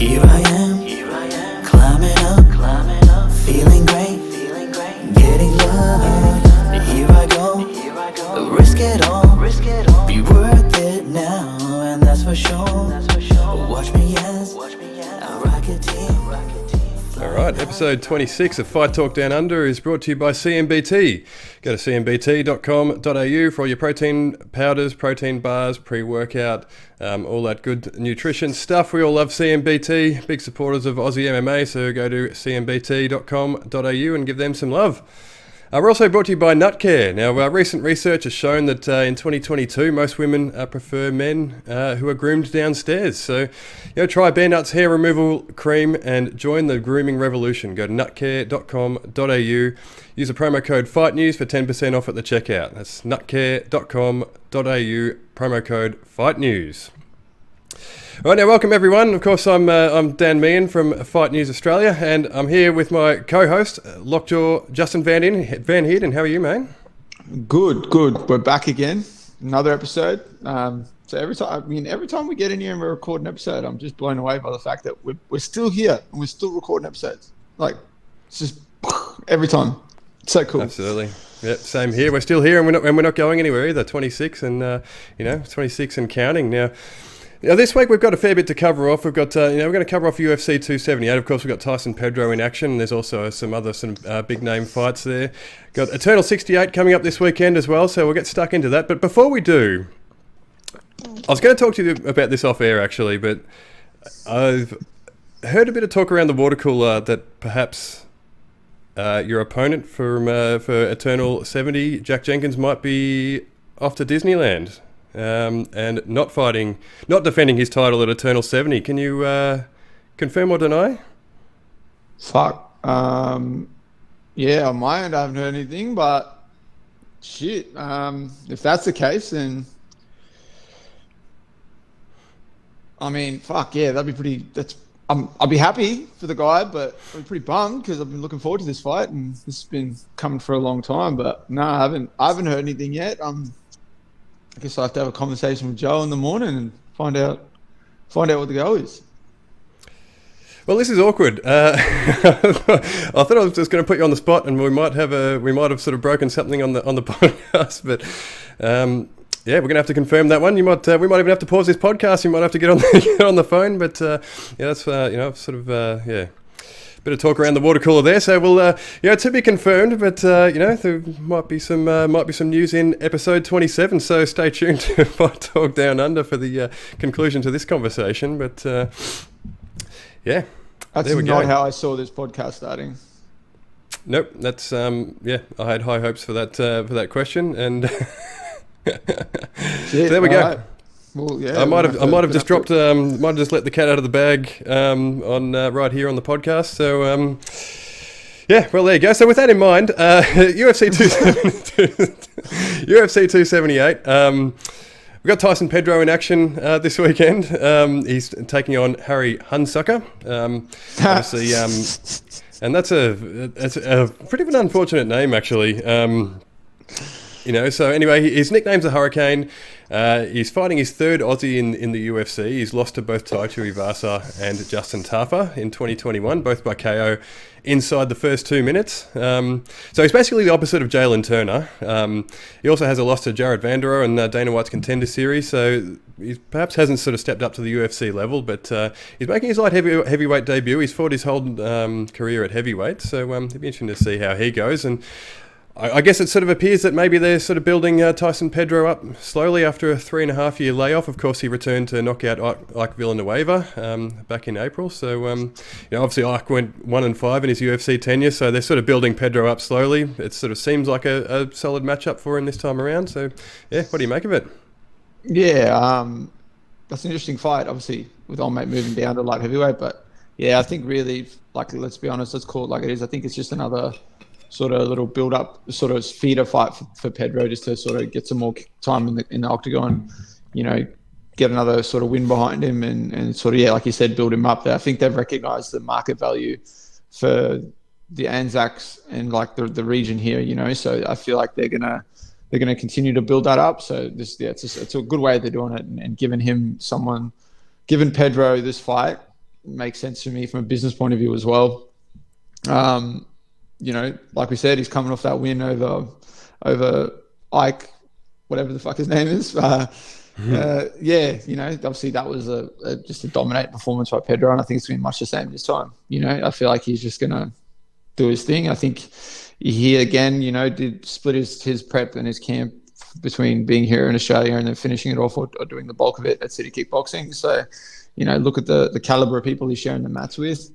Here I am, climbing up, feeling great, getting love. Here I go, risk it all, be worth it now, and that's for sure. Watch me as I Rocketeer. All right, episode 26 of Fight Talk Down Under is brought to you by CMBT. Go to cmbt.com.au for all your protein powders, protein bars, pre-workout, all that good nutrition stuff. We all love CMBT, big supporters of Aussie MMA, so go to cmbt.com.au and give them some love. We're also brought to you by Nutcare. Now, recent research has shown that in 2022, most women prefer men who are groomed downstairs. So, try Bare Nuts hair removal cream and join the grooming revolution. Go to nutcare.com.au. Use the promo code FIGHTNEWS for 10% off at the checkout. That's nutcare.com.au, promo code FIGHTNEWS. All right, now welcome everyone. Of course, I'm Dan Meehan from Fight News Australia, and I'm here with my co-host, Lockjaw Justin Van Heerden. How are you, mate? Good. We're back again, another episode. So every time we get in here and we record an episode, I'm just blown away by the fact that we're still here and we're still recording episodes. Like, it's just every time. It's so cool. Absolutely. Yep, same here. We're still here, and we're not going anywhere either. 26 and 26 and counting now. Now, this week we've got a fair bit to cover off. We've got, we're going to cover off UFC 278. Of course, we've got Tyson Pedro in action. There's also some other big name fights there. Got Eternal 68 coming up this weekend as well, so we'll get stuck into that. But before we do, I was going to talk to you about this off air actually, but I've heard a bit of talk around the water cooler that perhaps your opponent for Eternal 70, Jack Jenkins, might be off to Disneyland. And not defending his title at Eternal 70. Can you confirm or deny? Fuck. Yeah, on my end, I haven't heard anything, but shit. If that's the case, then I mean, fuck yeah, that'd be pretty. I'll be happy for the guy, but I'll be pretty bummed because I've been looking forward to this fight, and this has been coming for a long time. But no, I haven't heard anything yet. I guess I have to have a conversation with Joe in the morning and find out what the go is. Well, this is awkward. I thought I was just going to put you on the spot, and we might have sort of broken something on the podcast. But we're going to have to confirm that one. We might even have to pause this podcast. You might have to get on the phone. But that's bit of talk around the water cooler there, so we'll to be confirmed, but there might be some news in episode 27, so stay tuned to Fight Talk Down Under for the conclusion to this conversation. But that's there we not go. How I saw this podcast starting. Nope, that's I had high hopes for that question, and so there we go. Right. Well, yeah, I might have just let the cat out of the bag on right here on the podcast. So well, there you go. So with that in mind, UFC 278. We've got Tyson Pedro in action this weekend. He's taking on Harry Hunsucker. Obviously, and that's a pretty of an unfortunate name actually. So anyway, his nickname's a Hurricane. He's fighting his third Aussie in the UFC. He's lost to both Tai Tuivasa and Justin Tafa in 2021, both by KO inside the first 2 minutes. So he's basically the opposite of Jalen Turner. He also has a loss to Jared Vanderohe and Dana White's Contender Series, so he perhaps hasn't sort of stepped up to the UFC level, but he's making his light heavyweight debut. He's fought his whole career at heavyweight, so it'll be interesting to see how he goes. And I guess it sort of appears that maybe they're sort of building Tyson Pedro up slowly after a 3.5-year layoff. Of course, he returned to knock out Ike Villanueva back in April. So, obviously Ike went 1-5 in his UFC tenure, so they're sort of building Pedro up slowly. It sort of seems like a solid matchup for him this time around. So, what do you make of it? Yeah, that's an interesting fight, obviously, with old mate moving down to light heavyweight. But, yeah, I think really, let's be honest, let's call it like it is. I think it's just another sort of little build-up, sort of feeder fight for Pedro, just to sort of get some more time in the octagon, get another sort of win behind him and sort of, like you said, build him up there. I think they've recognised the market value for the Anzacs and the region here, so I feel like they're gonna continue to build that up. So it's a good way they're doing it, and giving Pedro this fight makes sense to me from a business point of view as well. You know, like we said, he's coming off that win over Ike, whatever the fuck his name is. Yeah, you know, obviously that was just a dominant performance by Pedro, and I think it's going to be much the same this time. You know, I feel like he's just going to do his thing. I think he, again, you know, did split his prep and his camp between being here in Australia and then finishing it off or doing the bulk of it at City Kickboxing. So, you know, look at the caliber of people he's sharing the mats with.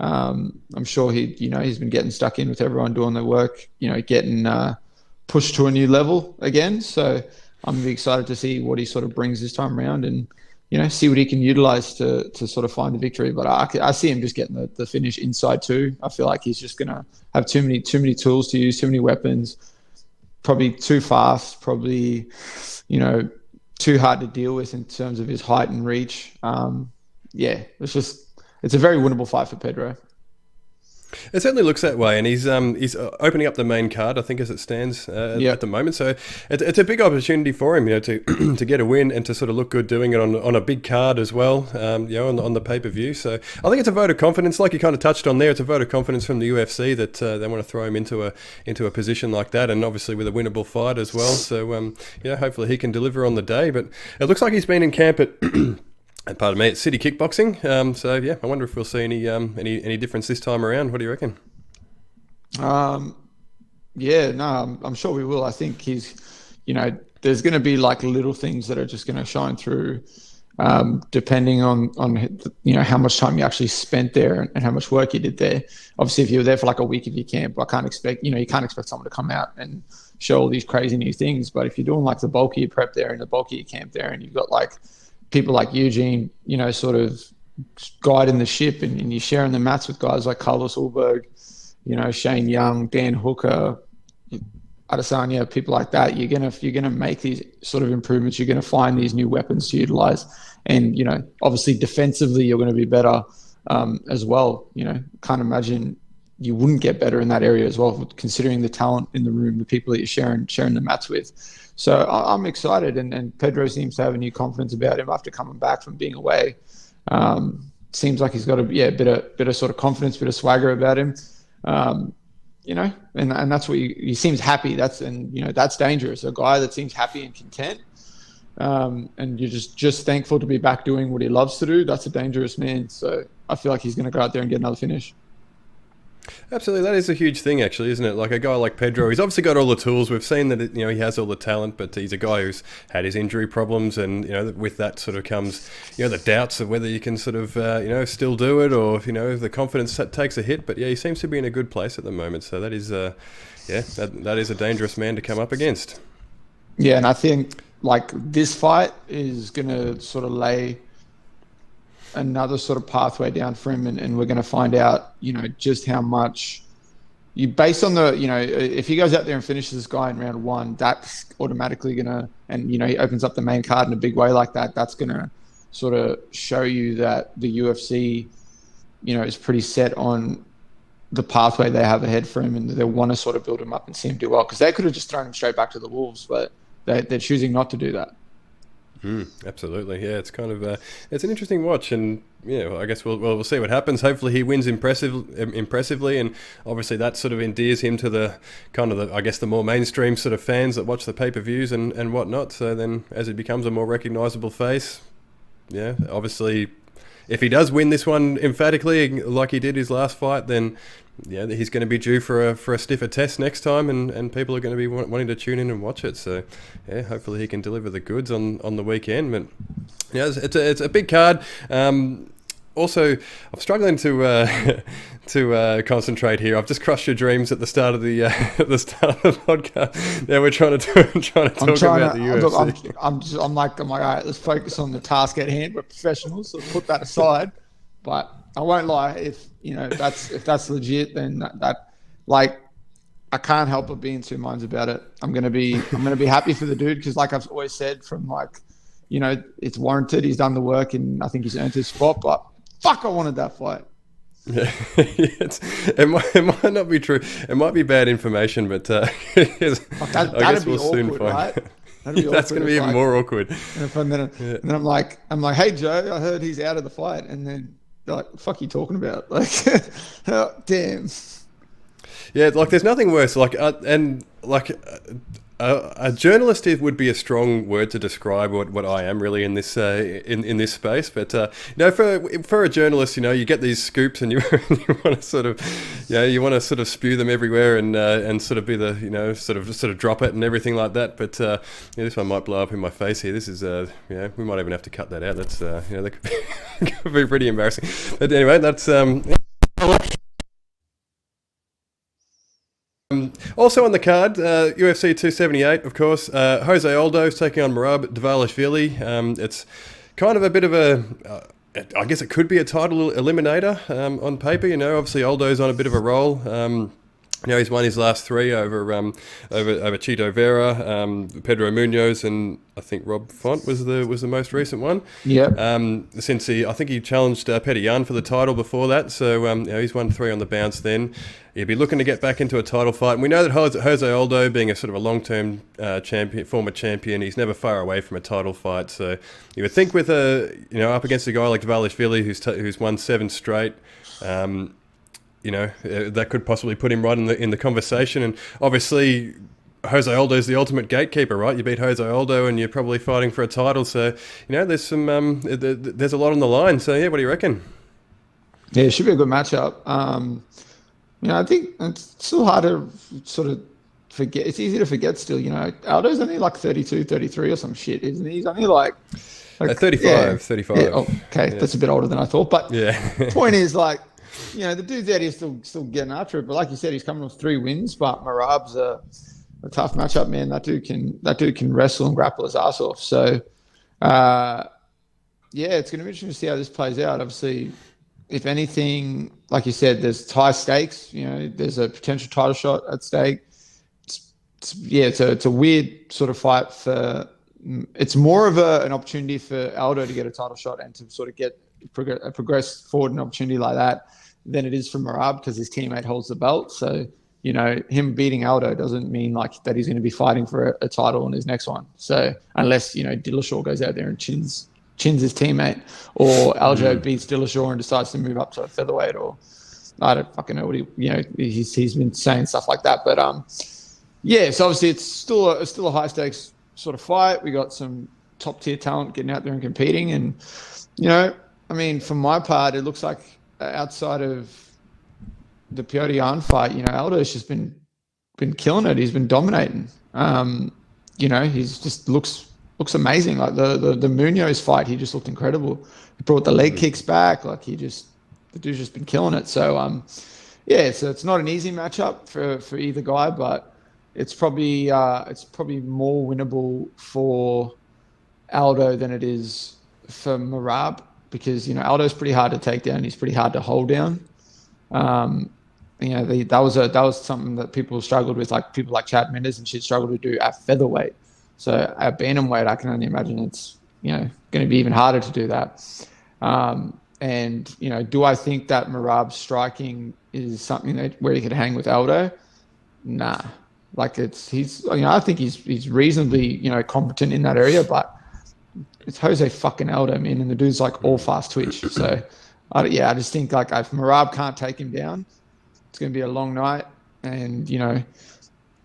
I'm sure he's been getting stuck in with everyone doing their work, you know, getting pushed to a new level again. So I'm excited to see what he sort of brings this time around and, you know, see what he can utilize to sort of find the victory. But I see him just getting the finish inside too. I feel like he's just going to have too many tools to use, too many weapons, probably too fast, probably, you know, too hard to deal with in terms of his height and reach. Yeah, it's a very winnable fight for Pedro. It certainly looks that way, and he's opening up the main card, I think, as it stands at the moment. So it's a big opportunity for him, you know, to get a win and to sort of look good doing it on a big card as well, you know, on the pay-per-view. So I think it's a vote of confidence, like you kind of touched on there. It's a vote of confidence from the UFC that they want to throw him into a position like that, and obviously with a winnable fight as well. So yeah, hopefully he can deliver on the day. But it looks like he's been in camp at. Pardon me, it's City Kickboxing. So yeah, I wonder if we'll see any difference this time around. What do you reckon? Yeah, no, I'm sure we will. I think he's, you know, there's going to be like little things that are just going to shine through, depending on you know how much time you actually spent there and how much work you did there. Obviously, if you were there for like a week of your camp, you can't expect someone to come out and show all these crazy new things. But if you're doing like the bulk of your prep there and the bulk of your camp there, and you've got like people like Eugene, you know, sort of guiding the ship, and you're sharing the mats with guys like Carlos Ulberg, you know, Shane Young, Dan Hooker, Adesanya, people like that. You're gonna make these sort of improvements. You're gonna find these new weapons to utilize, and you know, obviously defensively, you're gonna be better as well. You know, can't imagine you wouldn't get better in that area as well, considering the talent in the room, the people that you're sharing the mats with. So I'm excited, and Pedro seems to have a new confidence about him after coming back from being away. Seems like he's got a bit of sort of confidence, bit of swagger about him. You know, and that's what he seems happy. That's dangerous. A guy that seems happy and content, and you're just thankful to be back doing what he loves to do. That's a dangerous man. So I feel like he's going to go out there and get another finish. Absolutely, that is a huge thing, actually, isn't it? Like a guy like Pedro, he's obviously got all the tools. We've seen that, you know, he has all the talent, but he's a guy who's had his injury problems, and you know, with that sort of comes, you know, the doubts of whether you can sort of, you know, still do it, or you know, the confidence takes a hit. But yeah, he seems to be in a good place at the moment. So that is, that is a dangerous man to come up against. Yeah, and I think like this fight is going to sort of lay another sort of pathway down for him, and we're going to find out, you know, just how much you, based on the, you know, if he goes out there and finishes this guy in round one, that's automatically going to, and you know, he opens up the main card in a big way like that, that's going to sort of show you that the UFC, you know, is pretty set on the pathway they have ahead for him, and they want to sort of build him up and see him do well, because they could have just thrown him straight back to the Wolves, but they're choosing not to do that. Absolutely, yeah. It's kind of it's an interesting watch, and you know, I guess we'll see what happens. Hopefully, he wins impressively, and obviously that sort of endears him to the kind of the more mainstream sort of fans that watch the pay-per-views and whatnot. So then, as he becomes a more recognisable face, yeah, obviously, if he does win this one emphatically, like he did his last fight, then yeah, he's going to be due for a stiffer test next time, and people are going to be wanting to tune in and watch it. So yeah, hopefully he can deliver the goods on the weekend. But yeah, it's a big card. Also, I'm struggling to concentrate here. I've just crushed your dreams at the start of the podcast. Yeah, we're trying to talk about the UFC. I'm like, all right, let's focus on the task at hand. We're professionals, so put that aside. But I won't lie, if that's legit, then that like, I can't help but be in two minds about it. I'm gonna be happy for the dude, because like I've always said, from like, you know, it's warranted. He's done the work, and I think he's earned his spot. But fuck, I wanted that fight. Yeah, it might not be true. It might be bad information, but I guess we'll soon find out. That's going to be even more awkward. And then I'm like, hey Joe, I heard he's out of the fight, and then They're like, fuck you talking about? Like, oh, damn. Yeah, like there's nothing worse. A journalist would be a strong word to describe what I am really in this in this space. But for a journalist, you get these scoops and you want to sort of spew them everywhere and sort of be the sort of drop it and everything like that. But this one might blow up in my face here. This is we might even have to cut that out. That's that could be pretty embarrassing. But anyway, that's Also on the card, UFC 278, of course. Jose Aldo's taking on Merab Dvalishvili. It's kind of a bit of I guess it could be a title eliminator on paper. Obviously Aldo's on a bit of a roll. He's won his last three over Chito Vera, Pedro Munoz, and I think Rob Font was the most recent one. Yeah. Since I think he challenged Petr Yan for the title before that, so he's won three on the bounce. Then he'd be looking to get back into a title fight. And we know that Jose Aldo, being a sort of a long-term former champion, he's never far away from a title fight. So you would think with up against a guy like Dvalishvili who's won 7 straight. That could possibly put him right in the conversation. And obviously, Jose Aldo is the ultimate gatekeeper, right? You beat Jose Aldo, and you're probably fighting for a title. So there's some there's a lot on the line. So yeah, what do you reckon? Yeah, it should be a good matchup. I think it's still hard to sort of forget. It's easy to forget still. Aldo's only like 32, 33 or some shit, isn't he? He's only like 35. Yeah. 35. Yeah, okay, yeah. That's a bit older than I thought. But yeah, point is the dude's out here still getting after it. But like you said, he's coming with 3 wins. But Merab's a tough matchup, man. That dude can wrestle and grapple his ass off. So, it's going to be interesting to see how this plays out. Obviously, if anything, like you said, there's high stakes. There's a potential title shot at stake. It's a weird sort of fight it's more of an opportunity for Aldo to get a title shot and to sort of progress forward an opportunity like that than it is for Merab because his teammate holds the belt. So, him beating Aldo doesn't mean like that he's going to be fighting for a title in his next one. So unless, Dillashaw goes out there and chins his teammate, or Aljo beats Dillashaw and decides to move up to a featherweight, or I don't fucking know what he's been saying stuff like that. But so obviously it's still a high stakes sort of fight. We got some top tier talent getting out there and competing, and for my part, it looks like outside of the Petr Yan fight, Aldo's just been killing it. He's been dominating. He's just looks amazing. Like the Munoz fight, he just looked incredible. He brought the leg kicks back. Like the dude's just been killing it. So so it's not an easy matchup for either guy, but it's probably more winnable for Aldo than it is for Merab, because Aldo's pretty hard to take down. He's pretty hard to hold down. That was something that people struggled with, like people like Chad Mendes and shit struggled to do at featherweight. So at bantamweight, I can only imagine it's going to be even harder to do that. Do I think that Merab's striking is something where he could hang with Aldo? Nah. Like I think he's reasonably competent in that area, but it's Jose fucking Aldo, man, and the dude's like all fast twitch. So I just think like if Merab can't take him down, it's going to be a long night, and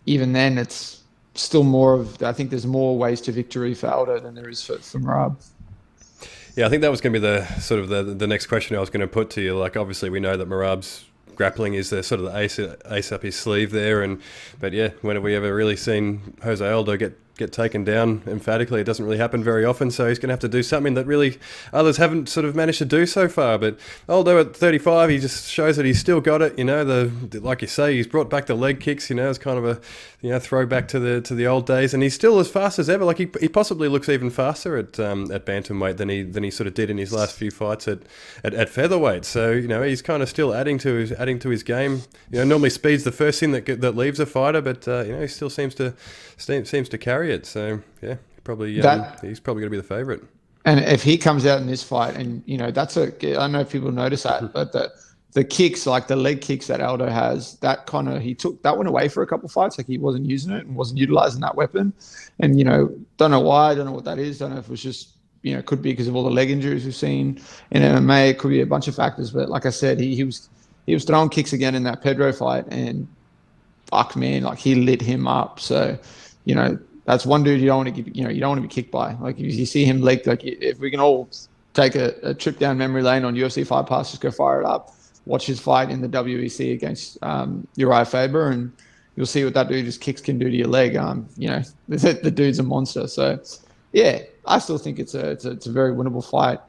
even then it's still I think there's more ways to victory for Aldo than there is for Merab. Yeah, I think that was going to be the sort of the next question I was going to put to you. Like, obviously we know that Merab's grappling is the sort of the ace up his sleeve there, but when have we ever really seen Jose Aldo get taken down emphatically? It doesn't really happen very often, so he's going to have to do something that really others haven't sort of managed to do so far. But Aldo at 35, he just shows that he's still got it. Like you say, he's brought back the leg kicks. It's kind of a throwback to the old days, and he's still as fast as ever. Like he possibly looks even faster at bantamweight than he sort of did in his last few fights at featherweight. So he's kind of still adding to his game. Normally speed's the first thing that leaves a fighter, but he still seems to carry it. So he's probably going to be the favourite. And if he comes out in this fight, and I don't know if people notice that, but the kicks, like the leg kicks that Aldo has, that kind of, he took that one away for a couple of fights. Like he wasn't using it and wasn't utilizing that weapon. And don't know why, don't know what that is. Don't know if it was just could be because of all the leg injuries we've seen in MMA. It could be a bunch of factors, but like I said, he was throwing kicks again in that Pedro fight, and fuck man, like he lit him up. So, that's one dude you don't want to give, you don't want to be kicked by. Like if you see him leaked, like if we can all take a trip down memory lane on UFC Fight Pass, just go fire it up, watch his fight in the WEC against Uriah Faber, and you'll see what that dude just kicks can do to your leg. The dude's a monster. So, yeah, I still think it's a very winnable fight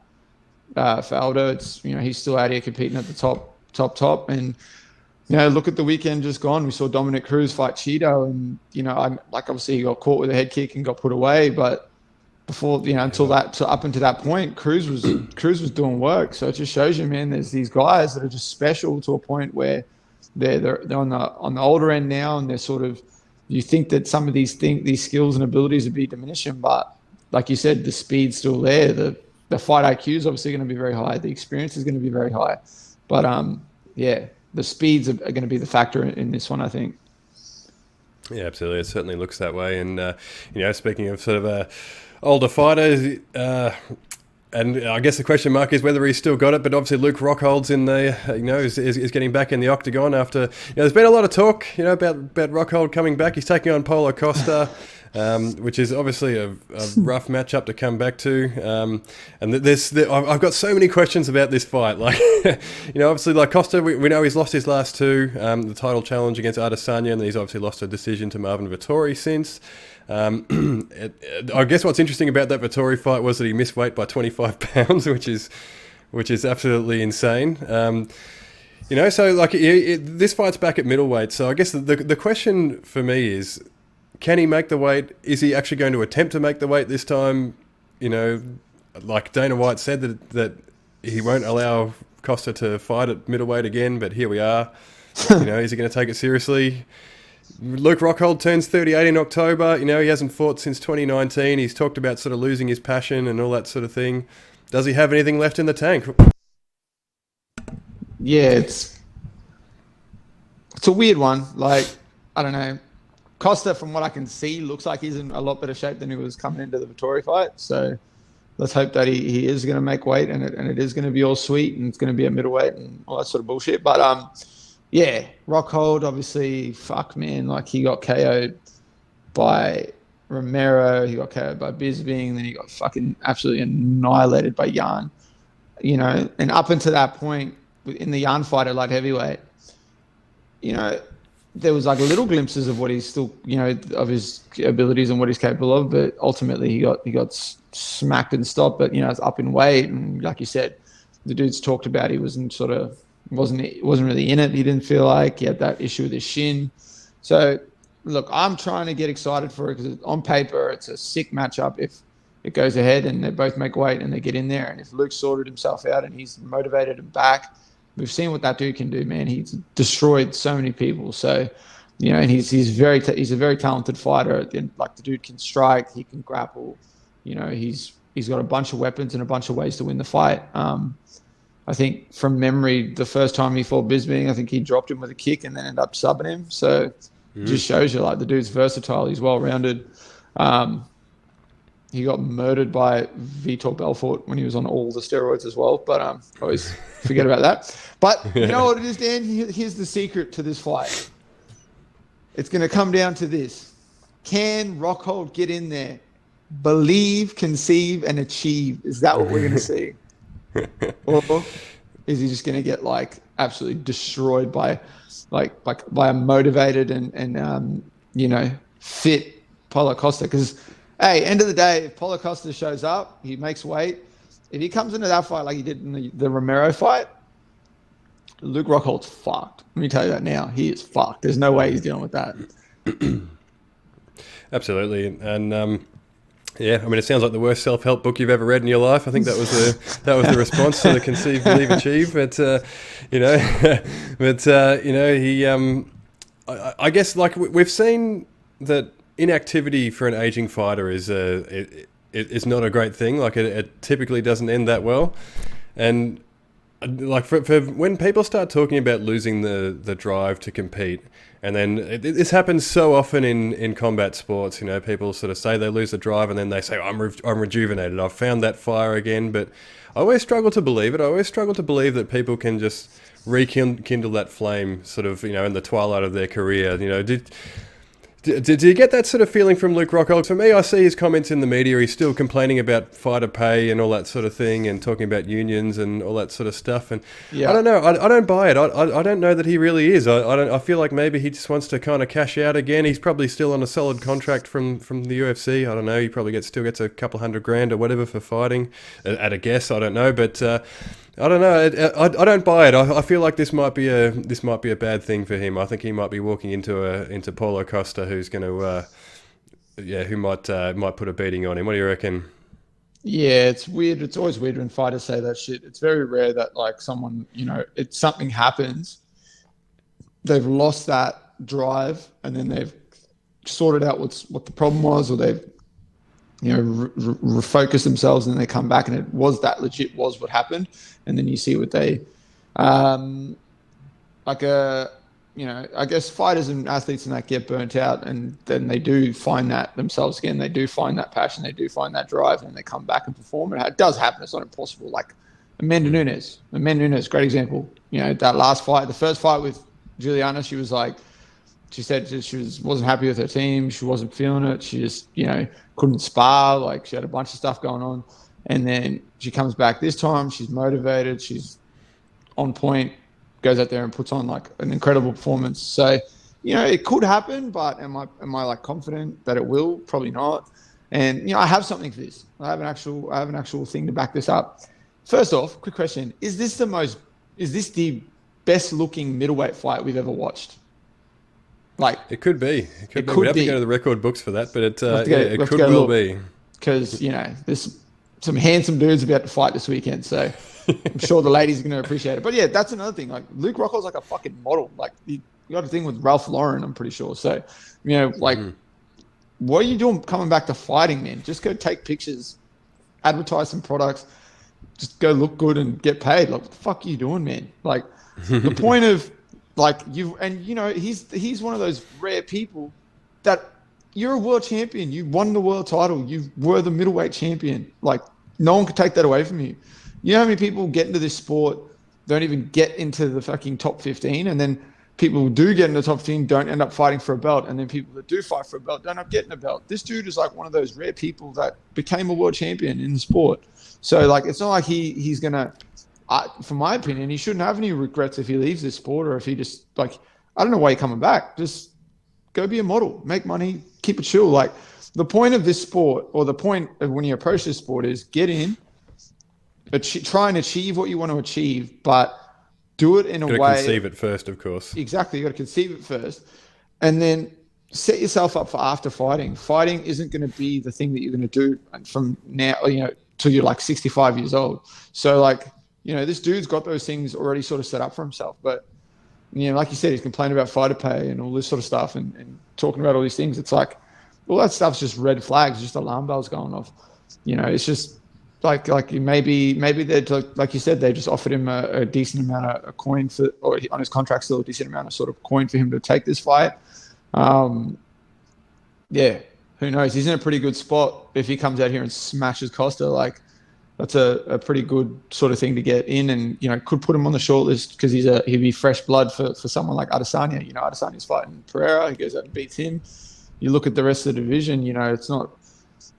for Aldo. It's he's still out here competing at the top, and look at the weekend just gone. We saw Dominic Cruz fight Cheeto, and obviously he got caught with a head kick and got put away, but before up until that point, Cruz was doing work. So it just shows you, man, there's these guys that are just special to a point where they're on the older end now, and they're sort of, you think that some of these skills and abilities would be diminishing, but like you said, the speed's still there. The fight IQ is obviously going to be very high. The experience is going to be very high, but the speeds are going to be the factor in this one, I think. Yeah, absolutely. It certainly looks that way. And speaking of sort of older fighters, and I guess the question mark is whether he's still got it, but obviously Luke Rockhold's in the, is getting back in the octagon after, there's been a lot of talk, about Rockhold coming back. He's taking on Paulo Costa, which is obviously a rough matchup to come back to. And I've got so many questions about this fight. Like, obviously like Costa, we know he's lost his last two, the title challenge against Adesanya, and then he's obviously lost a decision to Marvin Vettori since. I guess what's interesting about that Vettori fight was that he missed weight by 25 pounds, which is absolutely insane. So like this fight's back at middleweight. So I guess the question for me is, can he make the weight? Is he actually going to attempt to make the weight this time? Like Dana White said that he won't allow Costa to fight at middleweight again, but here we are. Is he going to take it seriously? Luke Rockhold turns 38 in October. He hasn't fought since 2019. He's talked about sort of losing his passion and all that sort of thing. Does he have anything left in the tank? Yeah, it's a weird one. Like, I don't know. Costa, from what I can see, looks like he's in a lot better shape than he was coming into the Vettori fight. So let's hope that he is going to make weight, and it is going to be all sweet, and it's going to be a middleweight and all that sort of bullshit. But yeah, Rockhold, obviously, fuck, man. Like, he got KO'd by Romero. He got KO'd by Bisping. Then he got fucking absolutely annihilated by Jan. And up until that point, in the Jan fight at light heavyweight, there was like little glimpses of what he's still, of his abilities and what he's capable of. But ultimately, he got smacked and stopped. But, it's up in weight. And like you said, the dude's talked about he wasn't really in it. He didn't feel like he had that issue with his shin. So, look, I'm trying to get excited for it because on paper, it's a sick matchup if it goes ahead and they both make weight and they get in there. And if Luke sorted himself out and he's motivated and back, we've seen what that dude can do, man. He's destroyed so many people. So, and he's a very talented fighter. Like, the dude can strike, he can grapple. He's got a bunch of weapons and a bunch of ways to win the fight. I think from memory, the first time he fought Bisping, I think he dropped him with a kick and then ended up subbing him. So it just shows you, like, the dude's versatile. He's well-rounded. He got murdered by Vitor Belfort when he was on all the steroids as well. But always forget about that. But you know what it is, Dan? Here's the secret to this fight. It's going to come down to this. Can Rockhold get in there? Believe, conceive, and achieve. Is that what we're going to see? Or is he just going to get like absolutely destroyed by a motivated and fit Paulo Costa? Because hey, end of the day, if Paulo Costa shows up, he makes weight. If he comes into that fight like he did in the Romero fight, Luke Rockhold's fucked. Let me tell you that now. He is fucked. There's no way he's dealing with that. Absolutely, and yeah, I mean, it sounds like the worst self-help book you've ever read in your life. I think that was the response to the conceive, believe, achieve. But he. I guess like we've seen that inactivity for an aging fighter is not a great thing. Like it typically doesn't end that well, and like for when people start talking about losing the drive to compete, and then this happens so often in combat sports. You know, people sort of say they lose the drive, and then they say, I'm rejuvenated. I've found that fire again. But I always struggle to believe it. I always struggle to believe that people can just rekindle that flame, sort of, you know, in the twilight of their career. You know, Did you get that sort of feeling from Luke Rockhold? For me, I see his comments in the media. He's still complaining about fighter pay and all that sort of thing, and talking about unions and all that sort of stuff. And I don't know. I don't buy it. I don't know that he really is. I feel like maybe he just wants to kind of cash out again. He's probably still on a solid contract from the UFC. I don't know. He probably still gets a couple $100,000 or whatever for fighting. At a guess, I don't know, but. I don't know. I don't buy it. I feel like this might be a bad thing for him. I think he might be walking into Paulo Costa, who's going to, who might put a beating on him. What do you reckon? Yeah, it's weird. It's always weird when fighters say that shit. It's very rare that like someone, you know, something happens, they've lost that drive, and then they've sorted out what the problem was, or they've, you know, refocus themselves, and then they come back and it was what happened. And then you see what they, you know, I guess fighters and athletes and that get burnt out, and then they do find that themselves again. They do find that passion. They do find that drive, and they come back and perform. It does happen. It's not impossible. Like Amanda Nunes, great example. You know, that last fight, the first fight with Juliana, she was like, she said wasn't happy with her team. She wasn't feeling it. She just, you know, couldn't spar. Like, she had a bunch of stuff going on. And then she comes back this time. She's motivated. She's on point, goes out there and puts on like an incredible performance. So, you know, it could happen, but am I like confident that it will? Probably not. And, you know, I have something for this. I have an actual thing to back this up. First off, quick question. Is this the best looking middleweight fight we've ever watched? Like, it could be. It could be. We'd have to go to the record books for that, but it could well be. Because, you know, there's some handsome dudes about to fight this weekend, so I'm sure the ladies are going to appreciate it. But yeah, that's another thing. Like, Luke Rockhold's like a fucking model. Like, you got a thing with Ralph Lauren, I'm pretty sure. So, you know, like, what are you doing coming back to fighting, man? Just go take pictures, advertise some products, just go look good and get paid. Like, what the fuck are you doing, man? Like, the point of, like, you know, he's one of those rare people that you're a world champion. You won the world title. You were the middleweight champion. Like, no one could take that away from you. You know how many people get into this sport, don't even get into the fucking top 15, and then people who do get into the top 15 don't end up fighting for a belt, and then people that do fight for a belt don't end up getting a belt. This dude is like one of those rare people that became a world champion in the sport. So, like, it's not like he's going to, from my opinion, he shouldn't have any regrets if he leaves this sport, or if he just, like, I don't know why you're coming back. Just go be a model, make money, keep it chill. Like, the point of this sport, or the point of when you approach this sport, is get in, try and achieve what you want to achieve, but do it in a way. Conceive it first, of course. Exactly. You got to conceive it first, and then set yourself up for after fighting. Fighting isn't going to be the thing that you're going to do from now, you know, till you're like 65 years old. So, like, you know, this dude's got those things already sort of set up for himself. But, you know, like you said, he's complaining about fighter pay and all this sort of stuff, and talking about all these things. It's like, all that stuff's just red flags, just alarm bells going off. You know, it's just like maybe they're, like you said, they just offered him a decent amount of coin for, or on his contract still a decent amount of sort of coin for him to take this fight. Yeah, who knows? He's in a pretty good spot. If he comes out here and smashes Costa, like, that's a pretty good sort of thing to get in, and, you know, could put him on the short list, because he'd be fresh blood for someone like Adesanya. You know, Adesanya's fighting Pereira. He goes out and beats him. You look at the rest of the division, you know, it's not,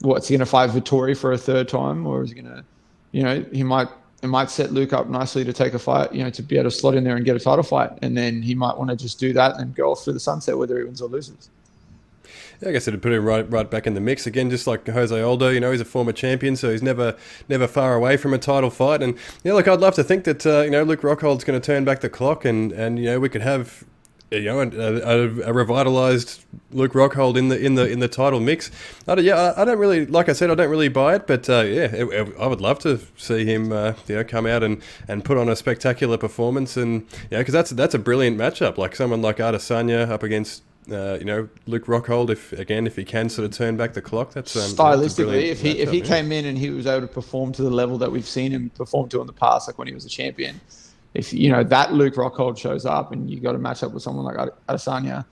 what's he going to fight Vittori for a third time, or is he going to, you know, it might set Luke up nicely to take a fight, you know, to be able to slot in there and get a title fight, and then he might want to just do that and go off through the sunset, whether he wins or loses. Yeah, I guess it'd put him right back in the mix again, just like Jose Aldo. You know, he's a former champion, so he's never far away from a title fight. And, you know, look, I'd love to think that you know, Luke Rockhold's going to turn back the clock, and you know, we could have, you know, a revitalized Luke Rockhold in the title mix. I don't really, like I said, I don't really buy it, but I would love to see him, you know, come out and put on a spectacular performance, and, you know, because that's a brilliant matchup. Like, someone like Adesanya up against Luke Rockhold, if he can sort of turn back the clock, that's stylistically, that's if he came in and he was able to perform to the level that we've seen him perform to in the past, like when he was a champion, if that Luke Rockhold shows up and you got to match up with someone like Adesanya,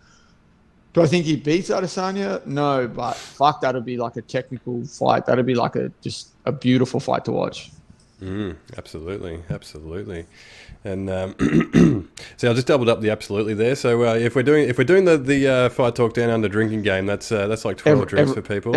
do I think he beats Adesanya? No, but fuck, that'd be like a technical fight. That'd be like just a beautiful fight to watch. Absolutely. And so I just doubled up the absolutely there. So if we're doing the Fight Talk Down Under drinking game, that's like 12 drinks for people.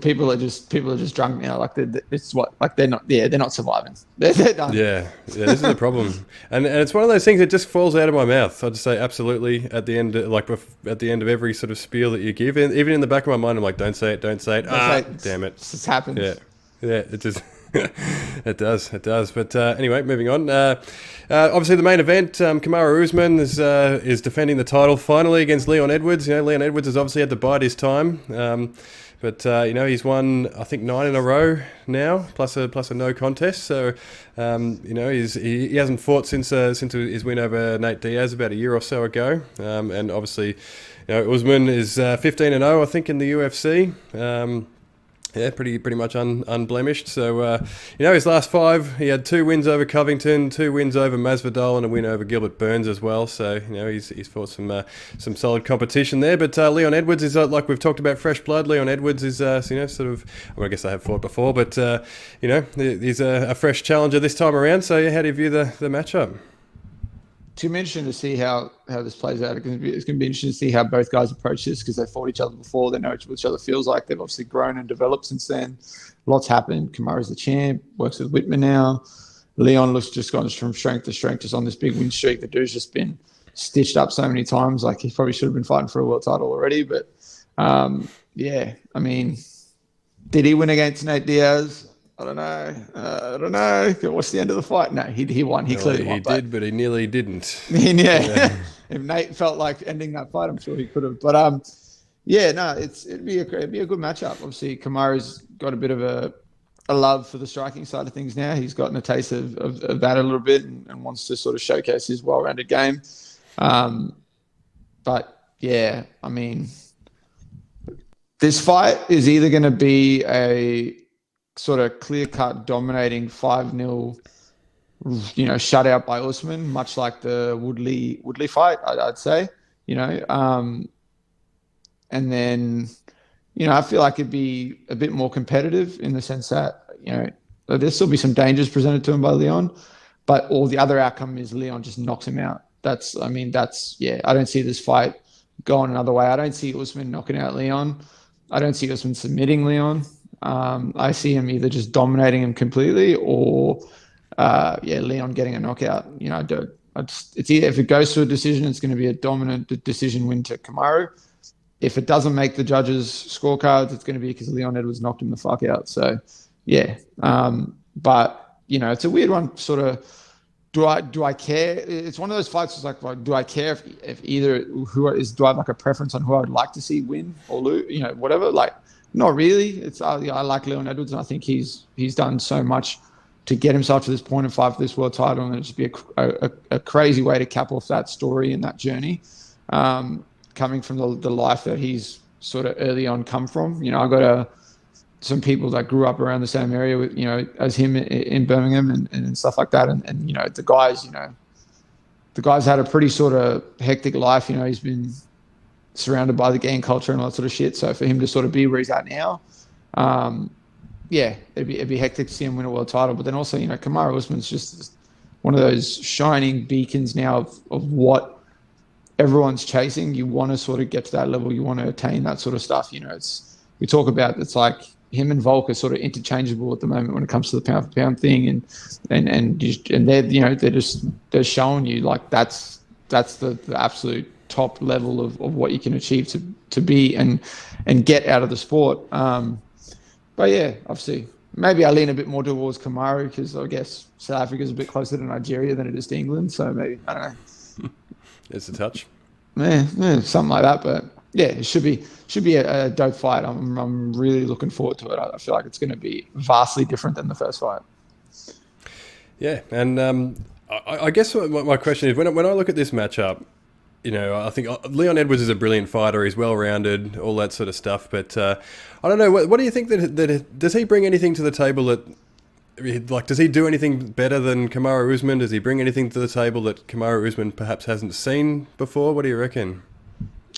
People are just drunk now. Like they're not surviving. They're done. Yeah. This is the problem, and it's one of those things that just falls out of my mouth. I just say absolutely at the end, at the end of every sort of spiel that you give, and even in the back of my mind, I'm like, don't say it. Damn it. This has happened. Yeah. It just. It does. But anyway, moving on. Obviously, the main event, Kamaru Usman is defending the title finally against Leon Edwards. Leon Edwards has obviously had to bide his time, but he's won, I think, 9 in a row now, plus a no contest. So he hasn't fought since his win over Nate Diaz about a year or so ago, and obviously, Usman is 15-0, I think, in the UFC. Pretty much unblemished. So, his last 5, he had 2 wins over Covington, 2 wins over Masvidal, and a win over Gilbert Burns as well. So, he's fought some solid competition there. But Leon Edwards is, like we've talked about, fresh blood. Leon Edwards is, sort of, I guess they have fought before, but, he's a fresh challenger this time around. So, how do you view the matchup? Too interesting to see how this plays out. It's going to be interesting to see how both guys approach this, because they fought each other before. They know what each other feels like. They've obviously grown and developed since then. Lots happened. Kamaru's the champ, works with Whitman now. Leon looks just gone from strength to strength, just on this big win streak. The dude's just been stitched up so many times. Like, he probably should have been fighting for a world title already. But did he win against Nate Diaz? I don't know. What's the end of the fight? No, he won. He clearly won. He did, but he nearly didn't. Yeah. If Nate felt like ending that fight, I'm sure he could have. But it'd be a good matchup. Obviously, Kamaru's got a bit of a love for the striking side of things now. He's gotten a taste of that a little bit and wants to sort of showcase his well-rounded game. This fight is either going to be a sort of clear-cut dominating 5-0, shutout by Usman, much like the Woodley fight, I'd say, and then, I feel like it'd be a bit more competitive in the sense that, there'll still be some dangers presented to him by Leon, but all the other outcome is Leon just knocks him out. I don't see this fight going another way. I don't see Usman knocking out Leon. I don't see Usman submitting Leon. I see him either just dominating him completely or, Leon getting a knockout. It's either, if it goes to a decision, it's going to be a dominant decision win to Kamaru. If it doesn't make the judges' scorecards, it's going to be because Leon Edwards knocked him the fuck out. So, it's a weird one. Sort of, do I care? It's one of those fights. It's like, do I care if either do I have like a preference on who I would like to see win or lose? Whatever. Like, not really. It's I like Leon Edwards, and I think he's done so much to get himself to this point and fight for this world title, and it'd just be a crazy way to cap off that story and that journey, coming from the life that he's sort of early on come from. I got some people that grew up around the same area with as him in Birmingham and stuff like that, and the guy's had a pretty sort of hectic life. He's been surrounded by the gang culture and all that sort of shit. So for him to sort of be where he's at now, it'd be hectic to see him win a world title. But then also, Kamaru Usman's just one of those shining beacons now of what everyone's chasing. You want to sort of get to that level. You want to attain that sort of stuff. It's like him and Volk are sort of interchangeable at the moment when it comes to the pound for pound thing. And they're showing you like that's the absolute top level of what you can achieve to be and get out of the sport. Obviously maybe I lean a bit more towards Kamaru because I guess South Africa is a bit closer to Nigeria than it is to England, so maybe, I don't know, it's a touch, something like that. But it should be a dope fight. I'm really looking forward to it. I feel like it's going to be vastly different than the first fight. And I guess my question is, when I look at this matchup, I think Leon Edwards is a brilliant fighter. He's well-rounded, all that sort of stuff. But I don't know. What do you think that does he bring anything to the table that, like, does he do anything better than Kamaru Usman? Does he bring anything to the table that Kamaru Usman perhaps hasn't seen before? What do you reckon?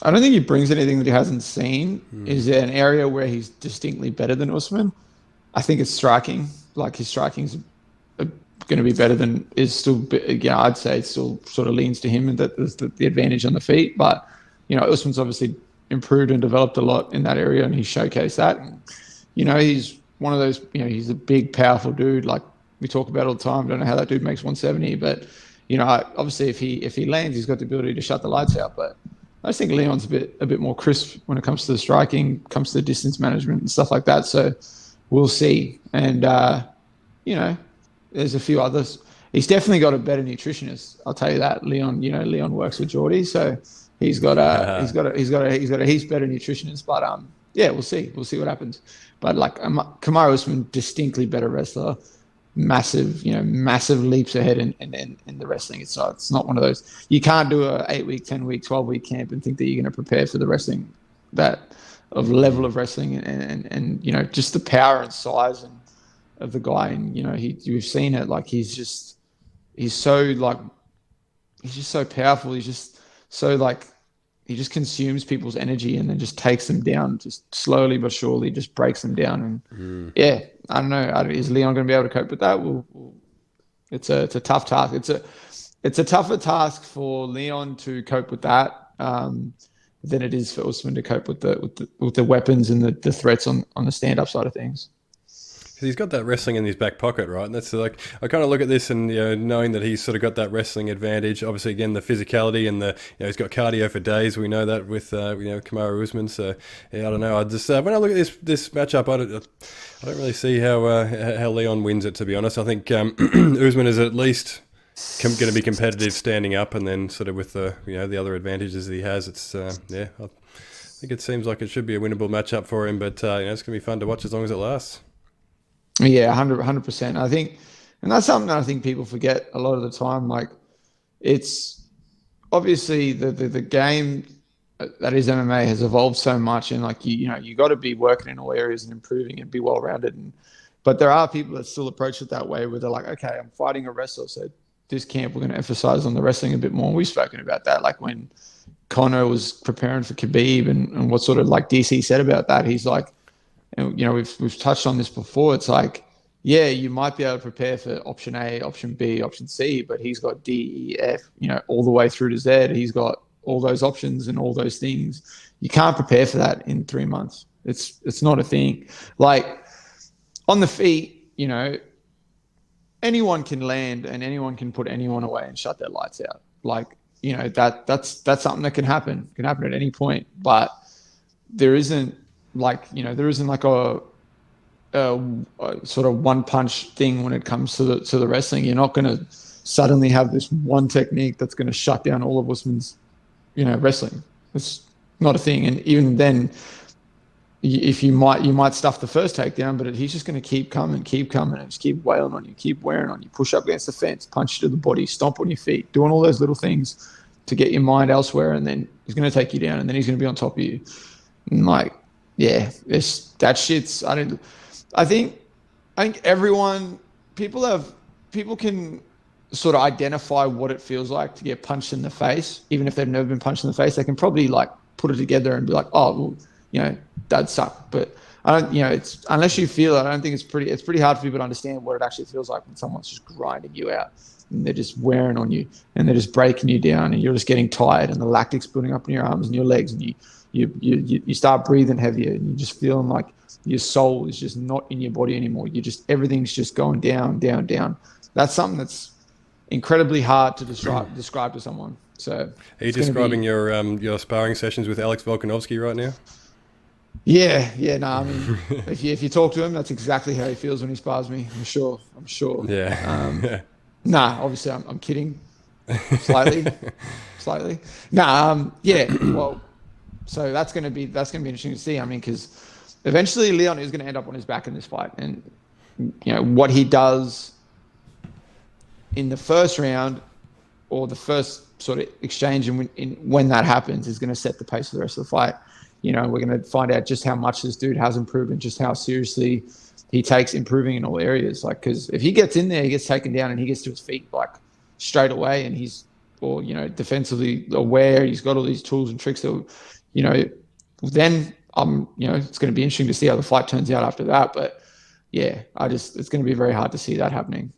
I don't think he brings anything that he hasn't seen. Is there an area where he's distinctly better than Usman? I think it's striking. Like, his striking's going to be better than is still. I'd say it still sort of leans to him, and that there's the advantage on the feet. But Usman's obviously improved and developed a lot in that area, and he showcased that. And, he's one of those. He's a big, powerful dude. Like we talk about all the time. Don't know how that dude makes 170, but obviously if he lands, he's got the ability to shut the lights out. But I just think Leon's a bit more crisp when it comes to the striking, comes to the distance management and stuff like that. So we'll see. And there's a few others. He's definitely got a better nutritionist. I'll tell you that. Leon works with Geordie, so he's got a heaps better nutritionist. But we'll see. We'll see what happens. But like Kamaru Usman, distinctly better wrestler, massive leaps ahead in the wrestling. It's not one of those. You can't do a 8-week, 10-week, 12-week camp and think that you're going to prepare for the wrestling level of wrestling and just the power and size of the guy. And we've seen it. Like he's just so powerful. He's just so like he just consumes people's energy and then just takes them down, just slowly but surely, just breaks them down. And I don't know. Is Leon going to be able to cope with that? It's a tough task. It's a tougher task for Leon to cope with that than it is for Usman to cope with the weapons and the threats on the stand-up side of things. He's got that wrestling in his back pocket, right? And that's like, I kind of look at this and knowing that he's sort of got that wrestling advantage. Obviously, again, the physicality and he's got cardio for days. We know that with Kamaru Usman. So I don't know. I just when I look at this matchup, I don't really see how Leon wins it. To be honest, I think Usman is at least going to be competitive standing up, and then sort of with the the other advantages that he has. It's I think it seems like it should be a winnable matchup for him. But it's going to be fun to watch as long as it lasts. Yeah, 100%. I think, and that's something that I think people forget a lot of the time. Like, it's obviously the game that is MMA has evolved so much, and like you got to be working in all areas and improving and be well rounded. But there are people that still approach it that way, where they're like, okay, I'm fighting a wrestler, so this camp we're going to emphasize on the wrestling a bit more. We've spoken about that, like when Conor was preparing for Khabib and what sort of like DC said about that. He's like, and we've touched on this before. It's like, yeah, you might be able to prepare for option A, option B, option C, but he's got D, E, F, all the way through to Z. He's got all those options and all those things. You can't prepare for that in 3 months. It's not a thing. Like on the feet, anyone can land and anyone can put anyone away and shut their lights out. Like, that's something that can happen. It can happen at any point, but there isn't like a sort of one punch thing when it comes to the wrestling. You're not going to suddenly have this one technique that's going to shut down all of Usman's wrestling. It's not a thing. And even then, if you might stuff the first takedown, but he's just going to keep coming and just keep wailing on you, keep wearing on you, push up against the fence, punch you to the body, stomp on your feet, doing all those little things to get your mind elsewhere, and then he's going to take you down, and then he's going to be on top of you. And like, yeah, that shit's. I think people can sort of identify what it feels like to get punched in the face, even if they've never been punched in the face. They can probably like put it together and be like, oh, well, that'd suck. But I don't, it's unless you feel it, I don't think it's pretty hard for people to understand what it actually feels like when someone's just grinding you out and they're just wearing on you and they're just breaking you down and you're just getting tired and the lactic's building up in your arms and your legs and you start breathing heavier and you're just feeling like your soul is just not in your body anymore. Everything's just going down, down, down. That's something that's incredibly hard to describe to someone. So are you describing your sparring sessions with Alex Volkanovski right now? Yeah. No, I mean, if you talk to him, that's exactly how he feels when he spars me. I'm sure. Yeah. Nah, obviously I'm kidding. Slightly. Yeah. Well, so that's gonna be interesting to see. I mean, because eventually Leon is gonna end up on his back in this fight, and what he does in the first round or the first sort of exchange when that happens is going to set the pace for the rest of the fight. You know, we're going to find out just how much this dude has improved and just how seriously he takes improving in all areas. Like, because if he gets in there, he gets taken down and he gets to his feet like straight away, and he's, or, you know, defensively aware, he's got all these tools and tricks that, you know, then you know, it's going to be interesting to see how the fight turns out after that. But yeah, it's going to be very hard to see that happening.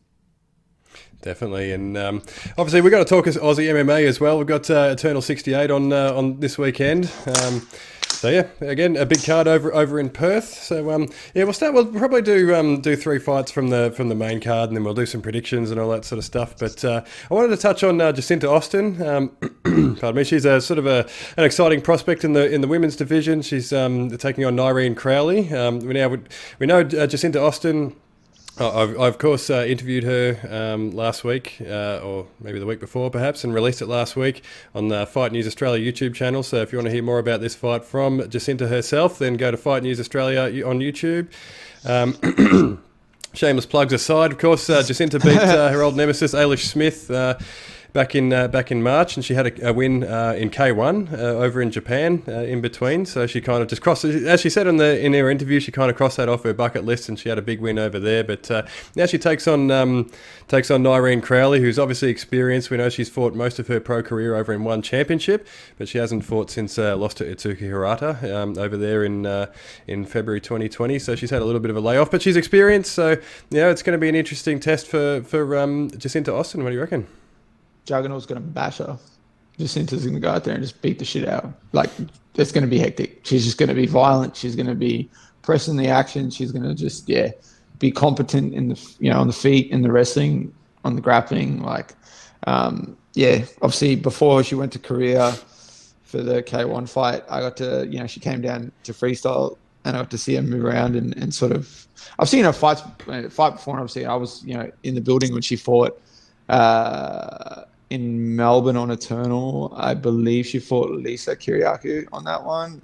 Definitely, and obviously we've got to talk Aussie MMA as well. We've got Eternal 68 on this weekend. So yeah, again, a big card over in Perth. So yeah, we'll probably do 3 fights from the main card, and then we'll do some predictions and all that sort of stuff. But I wanted to touch on Jacinta Austin. Pardon me, she's a sort of an exciting prospect in the women's division. She's taking on Nyreen Crowley. We know Jacinta Austin. I of course interviewed her last week, or maybe the week before perhaps, and released it last week on the Fight News Australia YouTube channel. So if you want to hear more about this fight from Jacinta herself, then go to Fight News Australia on YouTube. Shameless plugs aside, of course, Jacinta beat her old nemesis Ailish Smith back in March, and she had a win in K1 over in Japan in between. So she kind of just crossed, as she said in her interview, she kind of crossed that off her bucket list, and she had a big win over there. But now she takes on Nyreen Crowley, who's obviously experienced. We know she's fought most of her pro career over in one championship, but she hasn't fought since lost to Itsuki Hirata over there in February 2020. So she's had a little bit of a layoff, but she's experienced. So yeah, it's going to be an interesting test for Jacinta Austin. What do you reckon? Juggernaut's going to bash her. Jacinta's going to go out there and just beat the shit out. Like, it's going to be hectic. She's just going to be violent. She's going to be pressing the action. She's going to just, be competent in the, on the feet, in the wrestling, on the grappling. Like, obviously before she went to Korea for the K1 fight, I got to, she came down to freestyle, and I got to see her move around and sort of, I've seen her fight before, and obviously I was, in the building when she fought, in Melbourne on Eternal. I believe she fought Lisa Kiriakou on that one.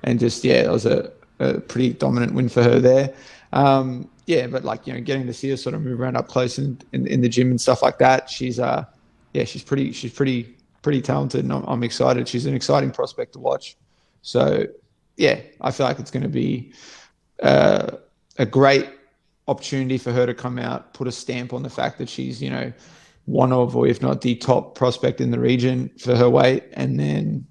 And just, it was a pretty dominant win for her there. But like, getting to see her sort of move around up close in the gym and stuff like that. She's pretty talented, and I'm excited. She's an exciting prospect to watch. So I feel like it's going to be a great opportunity for her to come out, put a stamp on the fact that she's, one of, or if not the top prospect in the region for her weight. And then,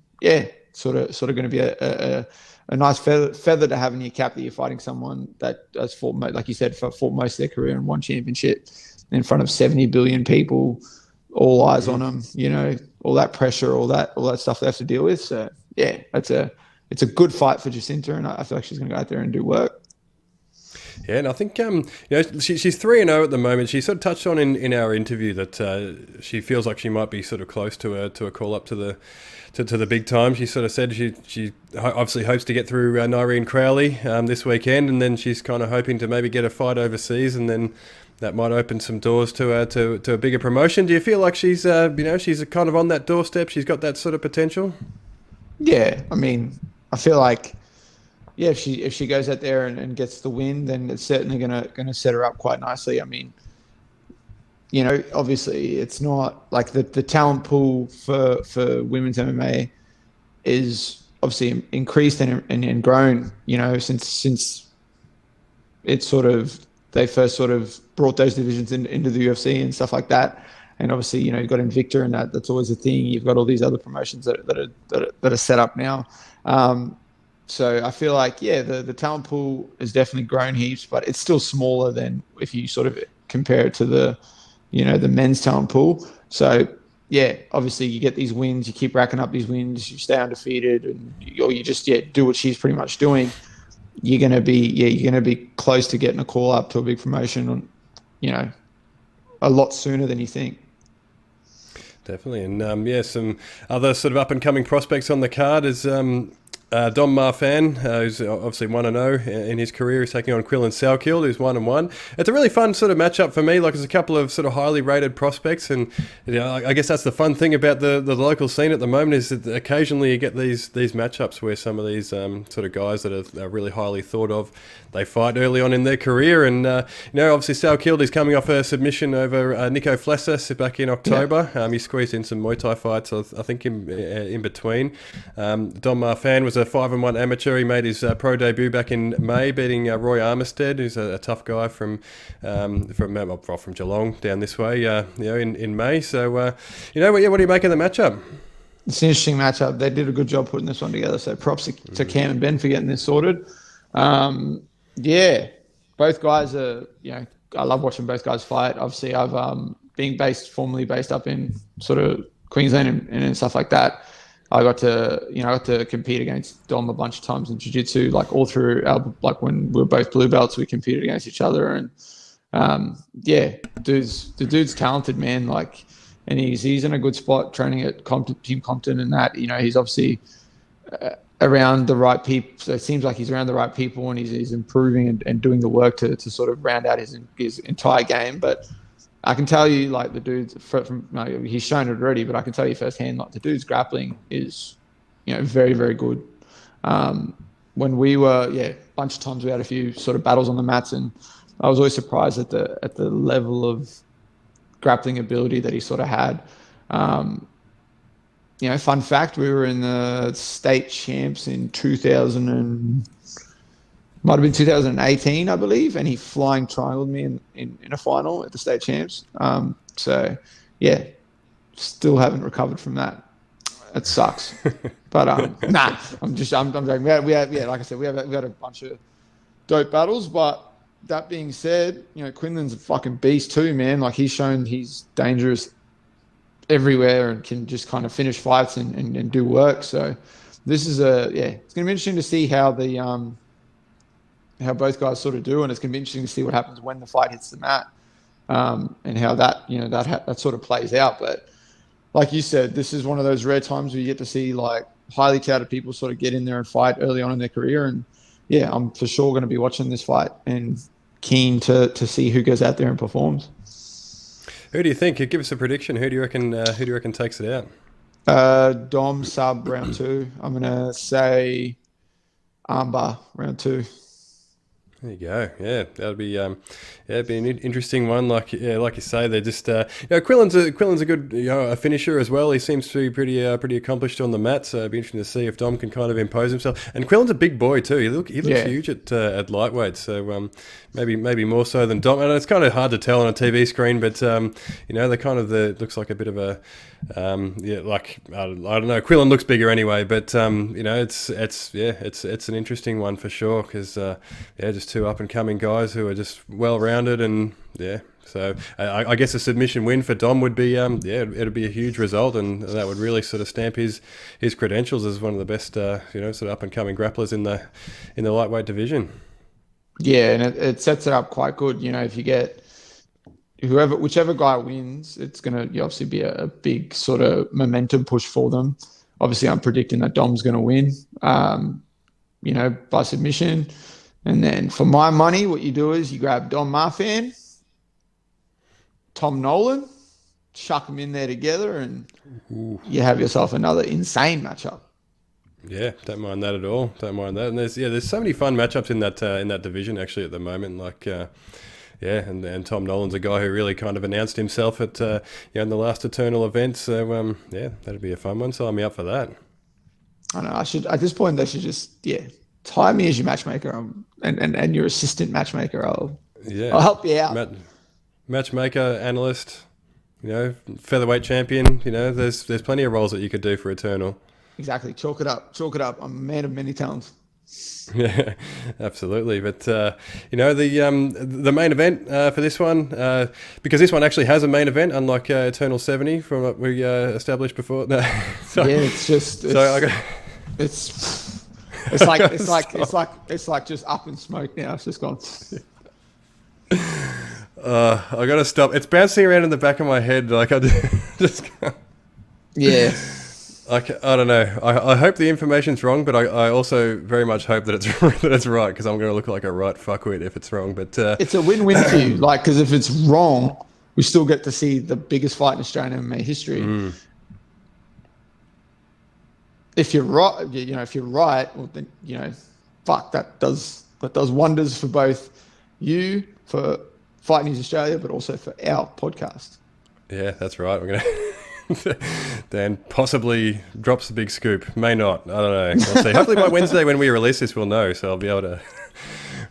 sort of going to be a nice feather to have in your cap that you're fighting someone that has fought, like you said, fought most of their career in one championship in front of 70 billion people, all eyes on them, all that pressure, all that stuff they have to deal with. So it's a good fight for Jacinta, and I feel like she's going to go out there and do work. Yeah, and I think she's 3-0 at the moment. She sort of touched on in our interview that she feels like she might be sort of close to a call up to the big time. She sort of said she obviously hopes to get through Nyreen Crowley this weekend, and then she's kind of hoping to maybe get a fight overseas, and then that might open some doors to a bigger promotion. Do you feel like she's she's kind of on that doorstep? She's got that sort of potential. Yeah, I mean, I feel like. Yeah, if she goes out there and gets the win, then it's certainly gonna set her up quite nicely. I mean, obviously it's not like the talent pool for women's MMA is obviously increased and grown. Since it's sort of they first sort of brought those divisions into the UFC and stuff like that. And obviously, you've got Invicta, and that's always a thing. You've got all these other promotions that are set up now. So I feel like, the talent pool has definitely grown heaps, but it's still smaller than if you sort of compare it to the men's talent pool. So, obviously you get these wins, you keep racking up these wins, you stay undefeated, or you just, do what she's pretty much doing. You're going to be close to getting a call up to a big promotion, a lot sooner than you think. Definitely. And, some other sort of up and coming prospects on the card is, Dom Marfan, who's obviously 1-0 in his career, is taking on Quillan Salkild, who's 1-1. It's a really fun sort of matchup for me. Like, there's a couple of sort of highly rated prospects, and I guess that's the fun thing about the local scene at the moment, is that occasionally you get these matchups where some of these sort of guys that are really highly thought of, they fight early on in their career. And obviously Salkild is coming off a submission over Nico Flessis back in October. Yeah. He squeezed in some Muay Thai fights, I think, in between. Dom Marfan was a 5-1 amateur. He made his pro debut back in May, beating Roy Armistead, who's a tough guy from Geelong down this way. In May. So, what do you make of the matchup? It's an interesting matchup. They did a good job putting this one together. So props to Cam and Ben for getting this sorted. Both guys are. I love watching both guys fight. Obviously, I've formerly based up in sort of Queensland and stuff like that. I got to compete against Dom a bunch of times in jiu-jitsu, like all through when we were both blue belts, we competed against each other. And the dude's talented, man. Like, and he's in a good spot training at Team Compton, and that, he's obviously around the right people. So it seems like he's around the right people, and he's improving and doing the work to sort of round out his entire game. But I can tell you, like, the dude's he's shown it already, but I can tell you firsthand, like, the dude's grappling is, very, very good. When we were, a bunch of times we had a few sort of battles on the mats, and I was always surprised at the level of grappling ability that he sort of had. Fun fact, we were in the state champs in 2018, I believe, and he flying triangled me in a final at the state champs. Still haven't recovered from that. It sucks. But I'm joking. We had, like I said, we had a bunch of dope battles. But that being said, Quinlan's a fucking beast too, man. Like, he's shown he's dangerous everywhere and can just kind of finish fights and do work. So this is it's gonna be interesting to see how how both guys sort of do, and it's going to be interesting to see what happens when the fight hits the mat, and how that that sort of plays out. But like you said, this is one of those rare times where you get to see, like, highly touted people sort of get in there and fight early on in their career. And I'm for sure going to be watching this fight and keen to see who goes out there and performs. Who do you think? Give us a prediction. Who do you reckon takes it out? Dom sub round 2. I'm going to say armbar round 2. There you go. Yeah, that'll be it'd be an interesting one. Like you say, they're just Quillan's a good a finisher as well. He seems to be pretty accomplished on the mat. So it'd be interesting to see if Dom can kind of impose himself. And Quillan's a big boy too. He looks huge at lightweight. So maybe more so than Dom. And it's kind of hard to tell on a TV screen, but they're kind of looks like a bit of a I don't know. Quillan looks bigger anyway, but it's an interesting one for sure, because just two up and coming guys who are just well rounded, and so I guess a submission win for Dom would be it'd be a huge result, and that would really sort of stamp his credentials as one of the best sort of up and coming grapplers in the lightweight division. Yeah, and it sets it up quite good. If you get whichever guy wins, it's going to obviously be a big sort of momentum push for them. Obviously, I'm predicting that Dom's going to win, by submission. And then for my money, what you do is you grab Dom Marfan, Tom Nolan, chuck them in there together, and you have yourself another insane matchup. Yeah, don't mind that at all. Don't mind that. And there's so many fun matchups in that division actually at the moment. Like. And Tom Nolan's a guy who really kind of announced himself at in the last Eternal event. So that'd be a fun one. Sign me up for that. I know. At this point they should just tie me as your matchmaker, and your assistant matchmaker. I'll help you out. Matchmaker, analyst, featherweight champion. There's plenty of roles that you could do for Eternal. Exactly. Chalk it up. I'm a man of many talents. Yeah, absolutely. But the main event for this one, because this one actually has a main event, unlike Eternal 70 from what we established before. No, it's just it's like just up in smoke now. It's just gone. I gotta stop. It's bouncing around in the back of my head. Like I just can't. Yeah. I don't know. I hope the information's wrong, but I also very much hope that it's that it's right, because I'm going to look like a right fuckwit if it's wrong. But it's a win-win for you, like, because if it's wrong, we still get to see the biggest fight in Australian MMA history. If you're right, if you're right, well, then fuck, that does wonders for both you, for Fight News Australia, but also for our podcast. Yeah, that's right. We're gonna. Dan possibly drops the big scoop. May not. I don't know. We'll see. Hopefully by Wednesday when we release this, we'll know. So I'll be able to.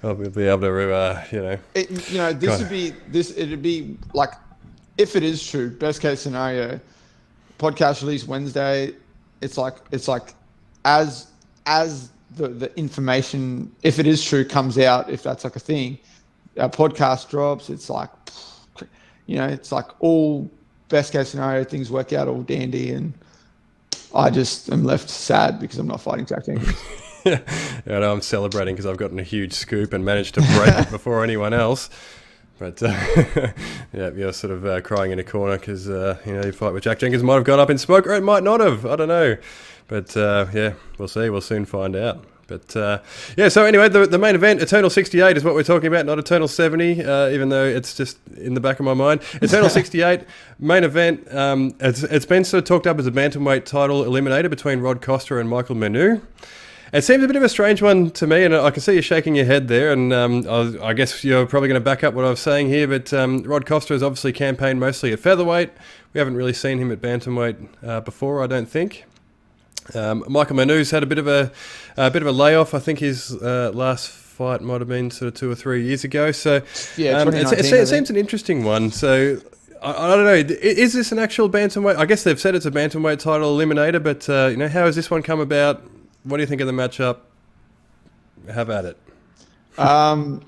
It'd be like, if it is true, best case scenario, podcast release Wednesday. It's like as the information, if it is true, comes out, if that's like a thing, our podcast drops. It's like, it's like all best case scenario, things work out all dandy, and I just am left sad because I'm not fighting Jack Jenkins. Yeah, I know I'm celebrating because I've gotten a huge scoop and managed to break it before anyone else. But you're sort of crying in a corner because your fight with Jack Jenkins might have gone up in smoke, or it might not have. I don't know. But we'll see. We'll soon find out. But so anyway, the main event, Eternal 68, is what we're talking about, not Eternal 70, even though it's just in the back of my mind. Eternal 68, main event, it's been sort of talked up as a bantamweight title eliminator between Rod Costa and Michael Manu. It seems a bit of a strange one to me, and I can see you shaking your head there, and I guess you're probably going to back up what I was saying here, but Rod Costa has obviously campaigned mostly at featherweight. We haven't really seen him at bantamweight before, I don't think. Michael Manu's had a bit of a layoff. I think his last fight might have been sort of 2 or 3 years ago. So it seems an interesting one. So I don't know. Is this an actual bantamweight? I guess they've said it's a bantamweight title eliminator, but how has this one come about? What do you think of the matchup? Have at it. Look,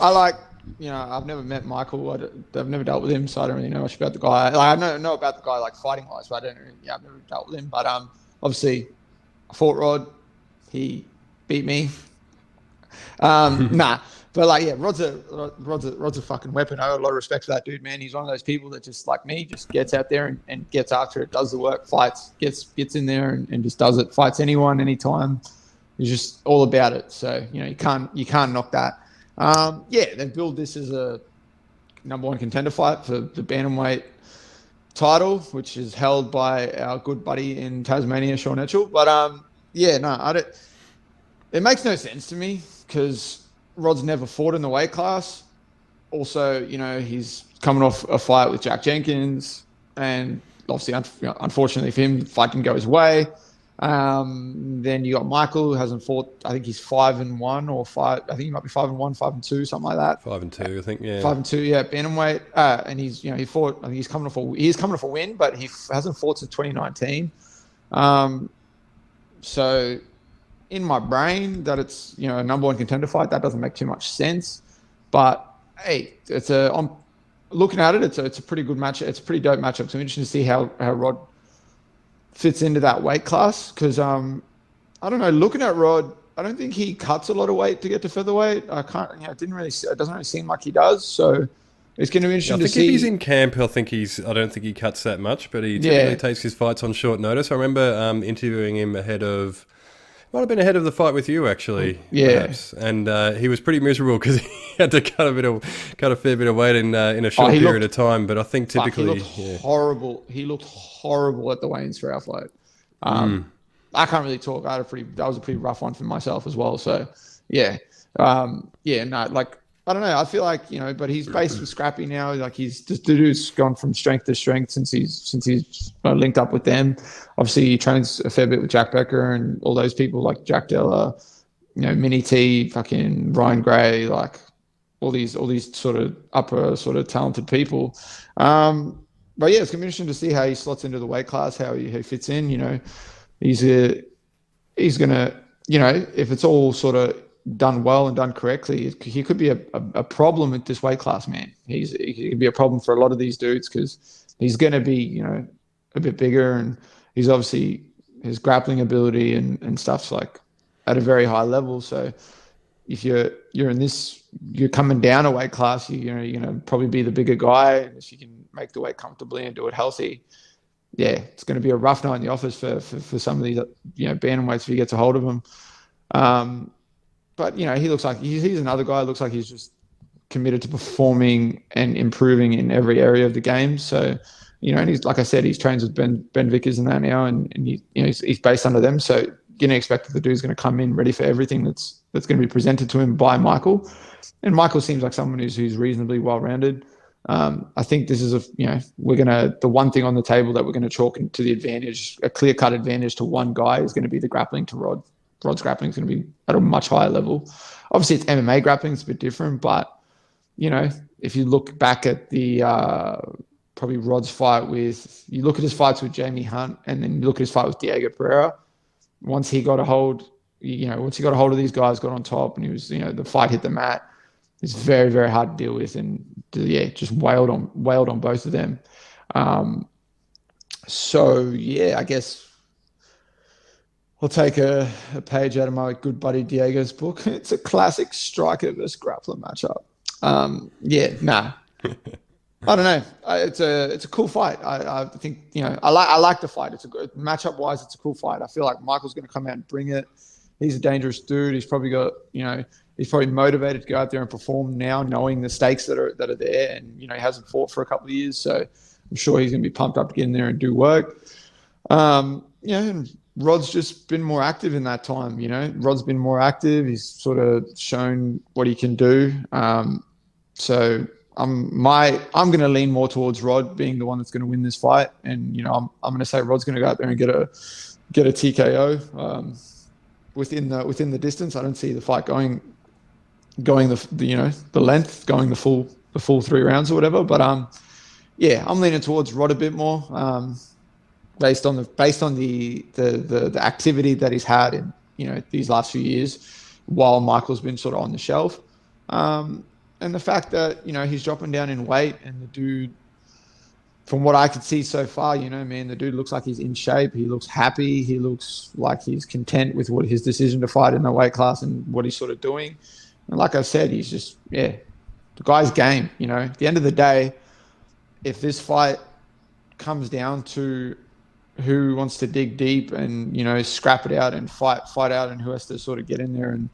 I like. I've never met Michael. I've never dealt with him, so I don't really know much about the guy. Like, I know about the guy, like, fighting wise, but I've never dealt with him. But obviously, I fought Rod. He beat me. But Rod's a fucking weapon. I have a lot of respect for that dude, man. He's one of those people that just, like me, just gets out there and gets after it, does the work, fights, gets in there and just does it. Fights anyone, anytime. He's just all about it. So you can't knock that. They build this as a number one contender fight for the bantamweight title, which is held by our good buddy in Tasmania, Sean Etchell. But it makes no sense to me because Rod's never fought in the weight class. Also, he's coming off a fight with Jack Jenkins, and obviously, unfortunately for him, the fight didn't go his way. Then you got Michael, who hasn't fought. I think he's 5-1 or 5. I think he might be 5-1, 5-2, something like that. 5-2, I think. Yeah. 5-2, yeah. Bantamweight, and he's he fought. I think he's coming off a win, but he hasn't fought since 2019. So in my brain, that it's a number one contender fight, that doesn't make too much sense. But hey, I'm looking at it. It's a pretty good match. It's a pretty dope matchup. So I'm interested to see how Rod fits into that weight class, because I don't know, looking at Rod, I don't think he cuts a lot of weight to get to featherweight. I can't, it doesn't really seem like he does. So it's going to be interesting to see. I think if he's in camp, I don't think he cuts that much, but he typically takes his fights on short notice. I remember interviewing him might have been ahead of the fight with you, actually. Yeah. Perhaps. And he was pretty miserable because he had to cut a fair bit of weight in a short period of time. But I think typically he looked horrible. He looked horrible at the weigh-ins for our fight. I can't really talk. That was a pretty rough one for myself as well. So I don't know. I feel like, but he's basically scrappy now. Like, the dude's gone from strength to strength since he's linked up with them. Obviously, he trains a fair bit with Jack Becker and all those people like Jack Della, Mini T, fucking Ryan Gray, like all these sort of upper sort of talented people. But yeah, it's gonna be interesting to see how he slots into the weight class, how he fits in. He's gonna, if it's all sort of done well and done correctly, he could be a problem at this weight class, man. He could be a problem for a lot of these dudes because he's going to be, a bit bigger, and he's obviously, his grappling ability and stuff's like at a very high level. So if you're in this, you're coming down a weight class, you're going to probably be the bigger guy. If you can make the weight comfortably and do it healthy, it's going to be a rough night in the office for some of these, bantamweights if he gets a hold of them. But he looks like he's another guy. Looks like he's just committed to performing and improving in every area of the game. So, and he's, like I said, he's trains with Ben Vickers and that now, and he's based under them. So you can expect that the dude's going to come in ready for everything that's going to be presented to him by Michael. And Michael seems like someone who's reasonably well-rounded. I think this is the one thing on the table that we're going to chalk into the advantage, a clear-cut advantage to one guy is going to be the grappling to Rod. Rod's grappling is going to be at a much higher level. Obviously, it's MMA grappling; it's a bit different. But if you look back at the probably Rod's fight you look at his fights with Jamie Hunt, and then you look at his fight with Diego Pereira. Once he got a hold, of these guys, got on top, and he was, the fight hit the mat. It's very, very hard to deal with, and just wailed on both of them. I guess I'll take a page out of my good buddy Diego's book. It's a classic striker versus grappler matchup. I don't know. It's a cool fight. I think I like the fight. It's a good matchup wise. It's a cool fight. I feel like Michael's going to come out and bring it. He's a dangerous dude. He's probably got he's probably motivated to go out there and perform now, knowing the stakes that are there. And he hasn't fought for a couple of years, so I'm sure he's going to be pumped up to get in there and do work. And Rod's just been more active in that time. Rod's been more active. He's sort of shown what he can do. So I'm going to lean more towards Rod being the one that's going to win this fight, and I'm going to say Rod's going to go out there and get a TKO within the distance. I don't see the fight going the length, going the full 3 rounds or whatever. But I'm leaning towards Rod a bit more, based on the activity that he's had in these last few years, while Michael's been sort of on the shelf. And the fact that, he's dropping down in weight, and the dude, from what I could see so far, the dude looks like he's in shape. He looks happy. He looks like he's content with what his decision to fight in the weight class and what he's sort of doing. And like I said, he's just, the guy's game. At the end of the day, if this fight comes down to who wants to dig deep and, scrap it out and fight out, and who has to sort of get in there and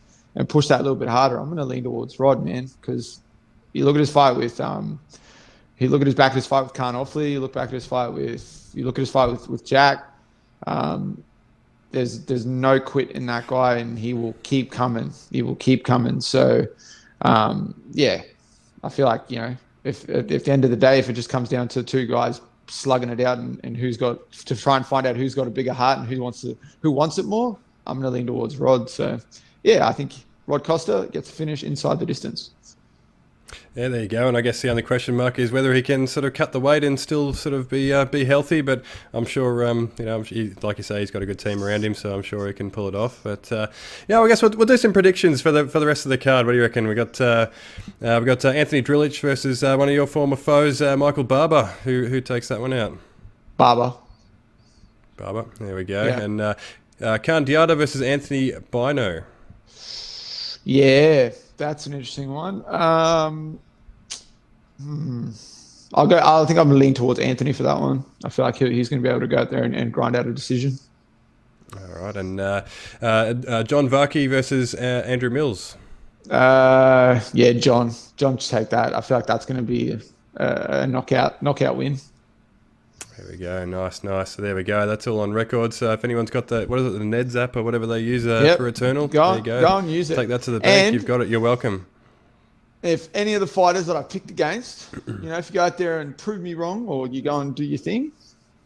push that a little bit harder, I'm going to lean towards Rod, man, because you look at his fight with you look at his back at his fight with Khan Offley, you look at his fight with Jack. There's no quit in that guy, and he will keep coming. So I feel like if at the end of the day, if it just comes down to 2 guys slugging it out, and who's got to try and find out who's got a bigger heart and who wants it more, I'm going to lean towards Rod. So I think Rod Costa gets a finish inside the distance. Yeah, there you go. And I guess the only question mark is whether he can sort of cut the weight and still sort of be healthy. But I'm sure, like you say, he's got a good team around him, so I'm sure he can pull it off. But I guess we'll do some predictions for the rest of the card. What do you reckon? We got Anthony Drillich versus one of your former foes, Michael Barber. Who takes that one out? Barber. There we go. Yeah. And Khan Diarra versus Anthony Bino. Yeah, that's an interesting one. I think I'm going to lean towards Anthony for that one. I feel like he's going to be able to go out there and grind out a decision. All right, and John Varkey versus Andrew Mills. John, just take that. I feel like that's going to be a knockout win. There we go. Nice. So there we go. That's all on record. So if anyone's got the Neds app or whatever they use for Eternal, there you go. Go and use it. Take that to the bank. And you've got it. You're welcome. If any of the fighters that I picked against, if you go out there and prove me wrong, or you go and do your thing,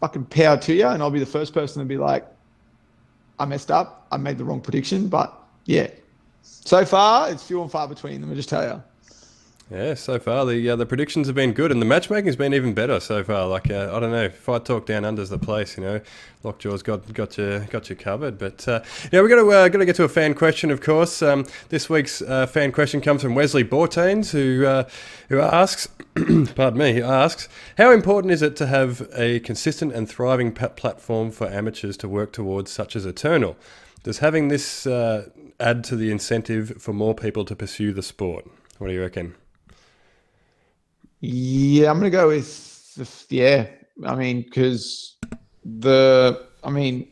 fucking power to you, and I'll be the first person to be like, I messed up. I made the wrong prediction. But so far it's few and far between. Let me just tell you. Yeah, so far the predictions have been good, and the matchmaking has been even better so far. Like I don't know, Fight Talk Down Under's the place. Lockjaw's got you covered. But we're gonna get to a fan question, of course. This week's fan question comes from Wesley Bortains, who asks, pardon me, he asks, how important is it to have a consistent and thriving platform for amateurs to work towards, such as Eternal? Does having this add to the incentive for more people to pursue the sport? What do you reckon? Yeah, I'm going to go with, I mean, because I mean,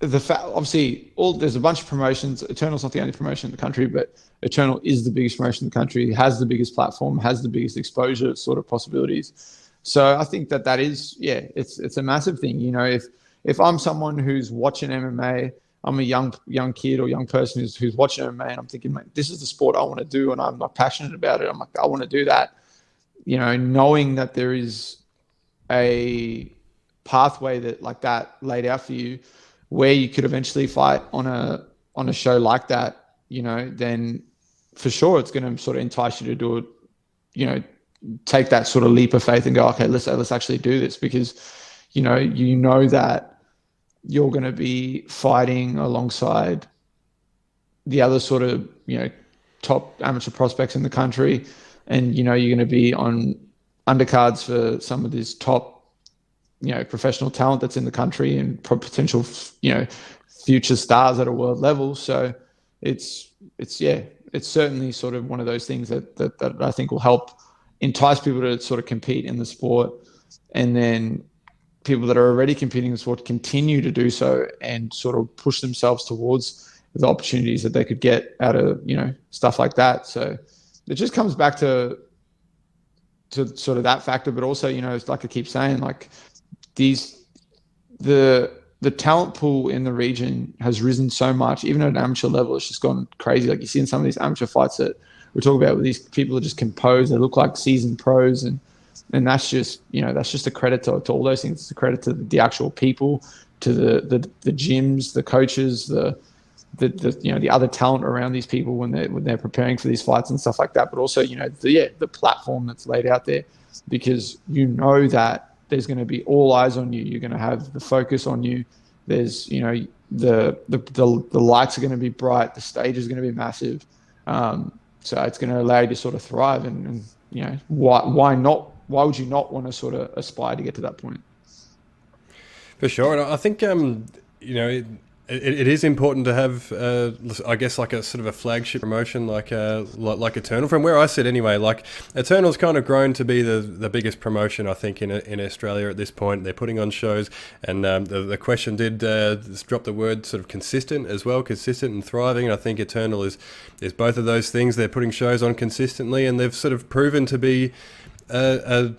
obviously, there's a bunch of promotions. Eternal's not the only promotion in the country, but Eternal is the biggest promotion in the country, has the biggest platform, has the biggest exposure sort of possibilities. So I think that is, it's a massive thing. You know, if I'm someone who's watching MMA, I'm a young kid or young person who's watching MMA, and I'm thinking, man, this is the sport I want to do, and I'm not passionate about it. I'm like, I want to do that. You know, knowing that there is a pathway that laid out for you, where you could eventually fight on a show like that, you know, then for sure it's going to sort of entice you to do it. You know, take that sort of leap of faith and go, okay, let's actually do this, because you know that you're going to be fighting alongside the other sort of, you know, top amateur prospects in the country, and you know you're going to be on undercards for some of this top, you know, professional talent that's in the country and potential, you know, future stars at a world level. So it's certainly sort of one of those things that I think will help entice people to sort of compete in the sport, and then people that are already competing in the sport continue to do so and sort of push themselves towards the opportunities that they could get out of, you know, stuff like that. So it just comes back to sort of that factor, but also, you know, it's like I keep saying, like the talent pool in the region has risen so much, even at an amateur level, it's just gone crazy. Like you see in some of these amateur fights that we're talking about, where these people are just composed, they look like seasoned pros, and that's just, you know, that's just a credit to all those things. It's a credit to the actual people, to the gyms, the coaches, the you know, the other talent around these people when they're preparing for these fights and stuff like that. But also, you know, the platform that's laid out there, because you know that there's going to be all eyes on you. You're going to have the focus on you. There's, you know, the lights are going to be bright. The stage is going to be massive. So it's going to allow you to sort of thrive. And you know, why not? Why would you not want to sort of aspire to get to that point? For sure. And I think, you know, it is important to have, I guess, like a sort of a flagship promotion like Eternal. From where I sit anyway, like Eternal's kind of grown to be the biggest promotion, I think, in Australia at this point. They're putting on shows, and the question did drop the word sort of consistent as well, consistent and thriving. And I think Eternal is both of those things. They're putting shows on consistently, and they've sort of proven to be a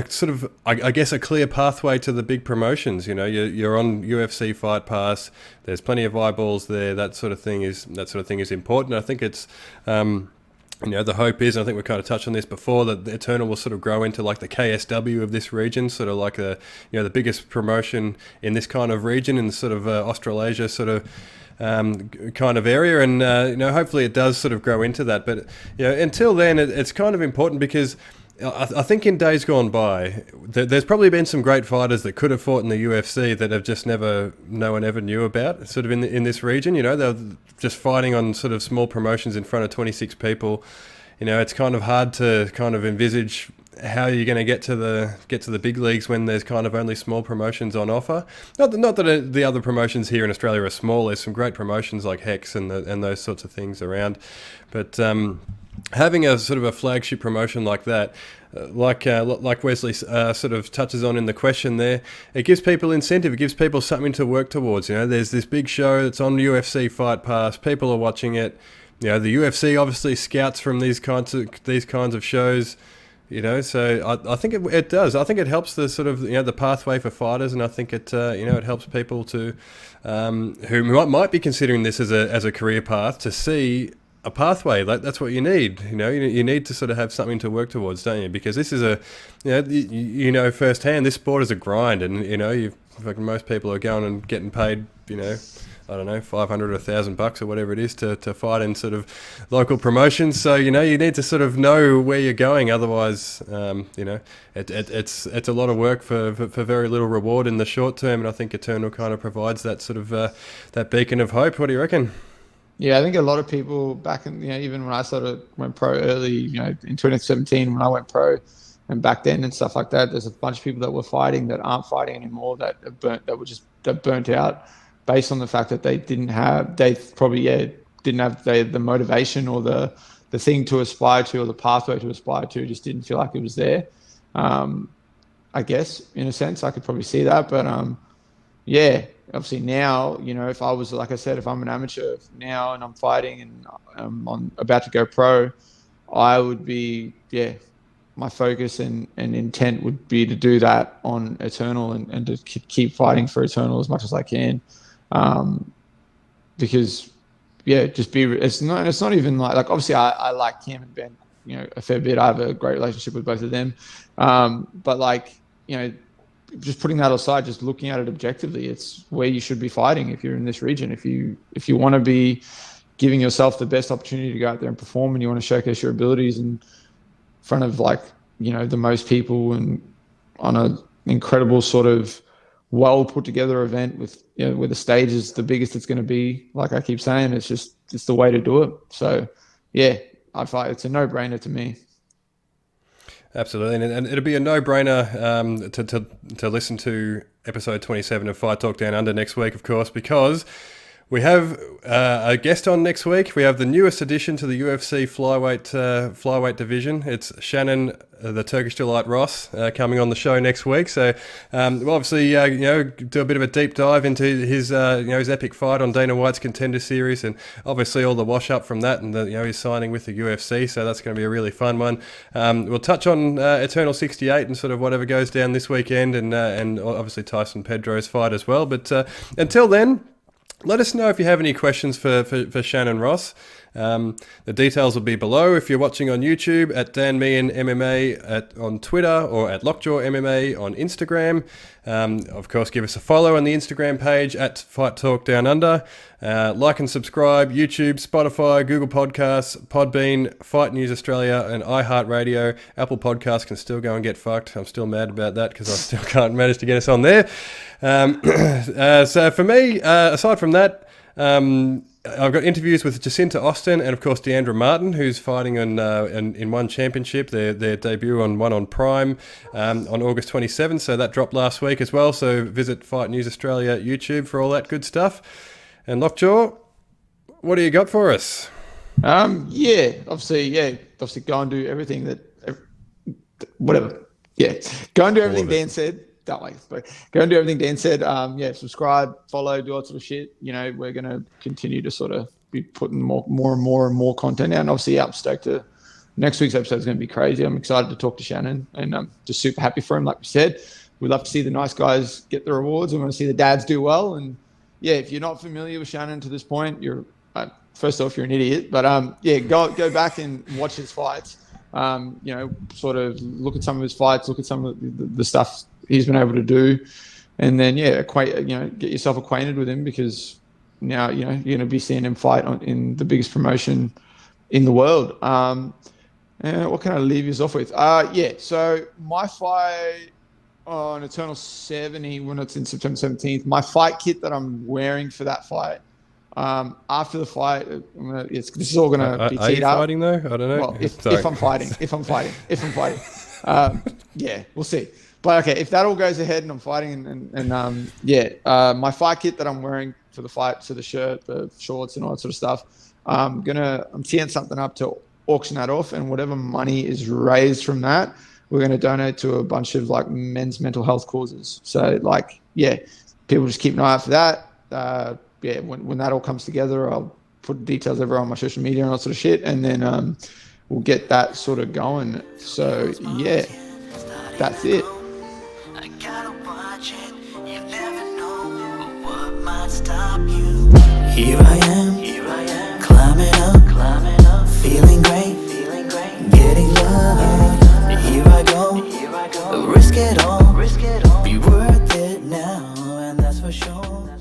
sort of, I guess, a clear pathway to the big promotions. You know, you're on UFC Fight Pass. There's plenty of eyeballs there. That sort of thing is important. I think it's, you know, the hope is, and I think we kind of touched on this before, that the Eternal will sort of grow into like the KSW of this region, sort of like the biggest promotion in this kind of region, in sort of Australasia sort of kind of area, and you know, hopefully it does sort of grow into that. But you know, until then, it's kind of important, because I think in days gone by, there's probably been some great fighters that could have fought in the UFC that have just no one ever knew about, sort of in this region. You know, they're just fighting on sort of small promotions in front of 26 people. You know, it's kind of hard to kind of envisage how you're going to get to the big leagues when there's kind of only small promotions on offer. Not that the other promotions here in Australia are small. There's some great promotions like Hex and those sorts of things around, but having a sort of a flagship promotion like that, like Wesley sort of touches on in the question there, it gives people incentive. It gives people something to work towards. You know, there's this big show that's on UFC Fight Pass. People are watching it. You know, the UFC obviously scouts from these kinds of shows. You know, so I think it does. I think it helps the sort of, you know, the pathway for fighters, and I think it you know, it helps people to who might be considering this as a career path to see a pathway. That's what you need. You know, you need to sort of have something to work towards, don't you? Because this is you know firsthand, this sport is a grind, and you know, most people are going and getting paid, you know, I don't know, $500 or $1,000 or whatever it is to fight in sort of local promotions. So, you know, you need to sort of know where you're going. Otherwise, you know, it's a lot of work for very little reward in the short term. And I think Eternal kind of provides that sort of that beacon of hope. What do you reckon? Yeah, I think a lot of people back in, you know, even when I sort of went pro early, you know, in 2017 when I went pro, and back then and stuff like that, there's a bunch of people that were fighting that aren't fighting anymore, that burnt out based on the fact that they didn't have the motivation or the thing to aspire to, or the pathway to aspire to, just didn't feel like it was there. I guess in a sense I could probably see that, but yeah, obviously now, if I was, like I said, if I'm an amateur now and I'm fighting and I'm about to go pro, I would be, my focus and intent would be to do that on Eternal and to keep fighting for Eternal as much as I can. Because, it's not even like obviously I like Cam and Ben, a fair bit. I have a great relationship with both of them. But like, just putting that aside, just looking at it objectively, it's where you should be fighting if you're in this region. If you want to be giving yourself the best opportunity to go out there and perform, and you want to showcase your abilities in front of the most people and on an incredible sort of well put together event with where the stage is the biggest it's going to be, like I keep saying, it's the way to do it. So I fight. It's a no-brainer to me. Absolutely, and it'll be a no-brainer to listen to episode 27 of Fight Talk Down Under next week, of course, because we have a guest on next week. We have the newest addition to the UFC flyweight division. It's Shannon, the Turkish Delight Ross, coming on the show next week. So we'll obviously do a bit of a deep dive into his his epic fight on Dana White's Contender Series, and obviously all the wash up from that, and his signing with the UFC. So that's going to be a really fun one. We'll touch on Eternal 68 and sort of whatever goes down this weekend, and obviously Tyson Pedro's fight as well. But until then, let us know if you have any questions for Shannon Ross. The details will be below if you're watching on YouTube, at Dan Meehan MMA on Twitter, or at Lockjaw MMA on Instagram. Of course, give us a follow on the Instagram page at Fight Talk Down Under. Like and subscribe, YouTube, Spotify, Google Podcasts, Podbean, Fight News Australia, and iHeartRadio. Apple Podcasts can still go and get fucked. I'm still mad about that because I still can't manage to get us on there. So for me, aside from that, I've got interviews with Jacinta Austin and, of course, Deandra Martin, who's fighting in one championship, their debut on one on Prime on August 27th. So that dropped last week as well. So visit Fight News Australia YouTube for all that good stuff. And Lockjaw, what do you got for us? Obviously go and do everything go and do everything Dan said. That way, but go and do everything Dan said. Subscribe, follow, do all that sort of shit. We're going to continue to sort of be putting more and more content out. And obviously, I'm stoked to next week's episode is going to be crazy. I'm excited to talk to Shannon, and I'm just super happy for him. Like we said, we'd love to see the nice guys get the rewards. We want to see the dads do well. And if you're not familiar with Shannon to this point, you're first off, you're an idiot. But go back and watch his fights. Sort of look at some of his fights, look at some of the stuff he's been able to do, and then get yourself acquainted with him, because now you're going to be seeing him fight in the biggest promotion in the world. What can I leave you off with? So my fight on Eternal 70, when it's in September 17th, my fight kit that I'm wearing for that fight, after the fight, this is all going to be teed up. Are you fighting though? I don't know. Well, if I'm fighting, we'll see. But okay, if that all goes ahead and I'm fighting, my fight kit that I'm wearing for the fight, so the shirt, the shorts, and all that sort of stuff, I'm teeing something up to auction that off, and whatever money is raised from that, we're going to donate to a bunch of like men's mental health causes. So people just keep an eye out for that. When that all comes together, I'll put details over on my social media and all that sort of shit, and then we'll get that sort of going. So that's it. I gotta watch it, you never know what might stop you. Here I am, climbing up, feeling great, getting love. Here I go, risk it all, be worth it now, and that's for sure.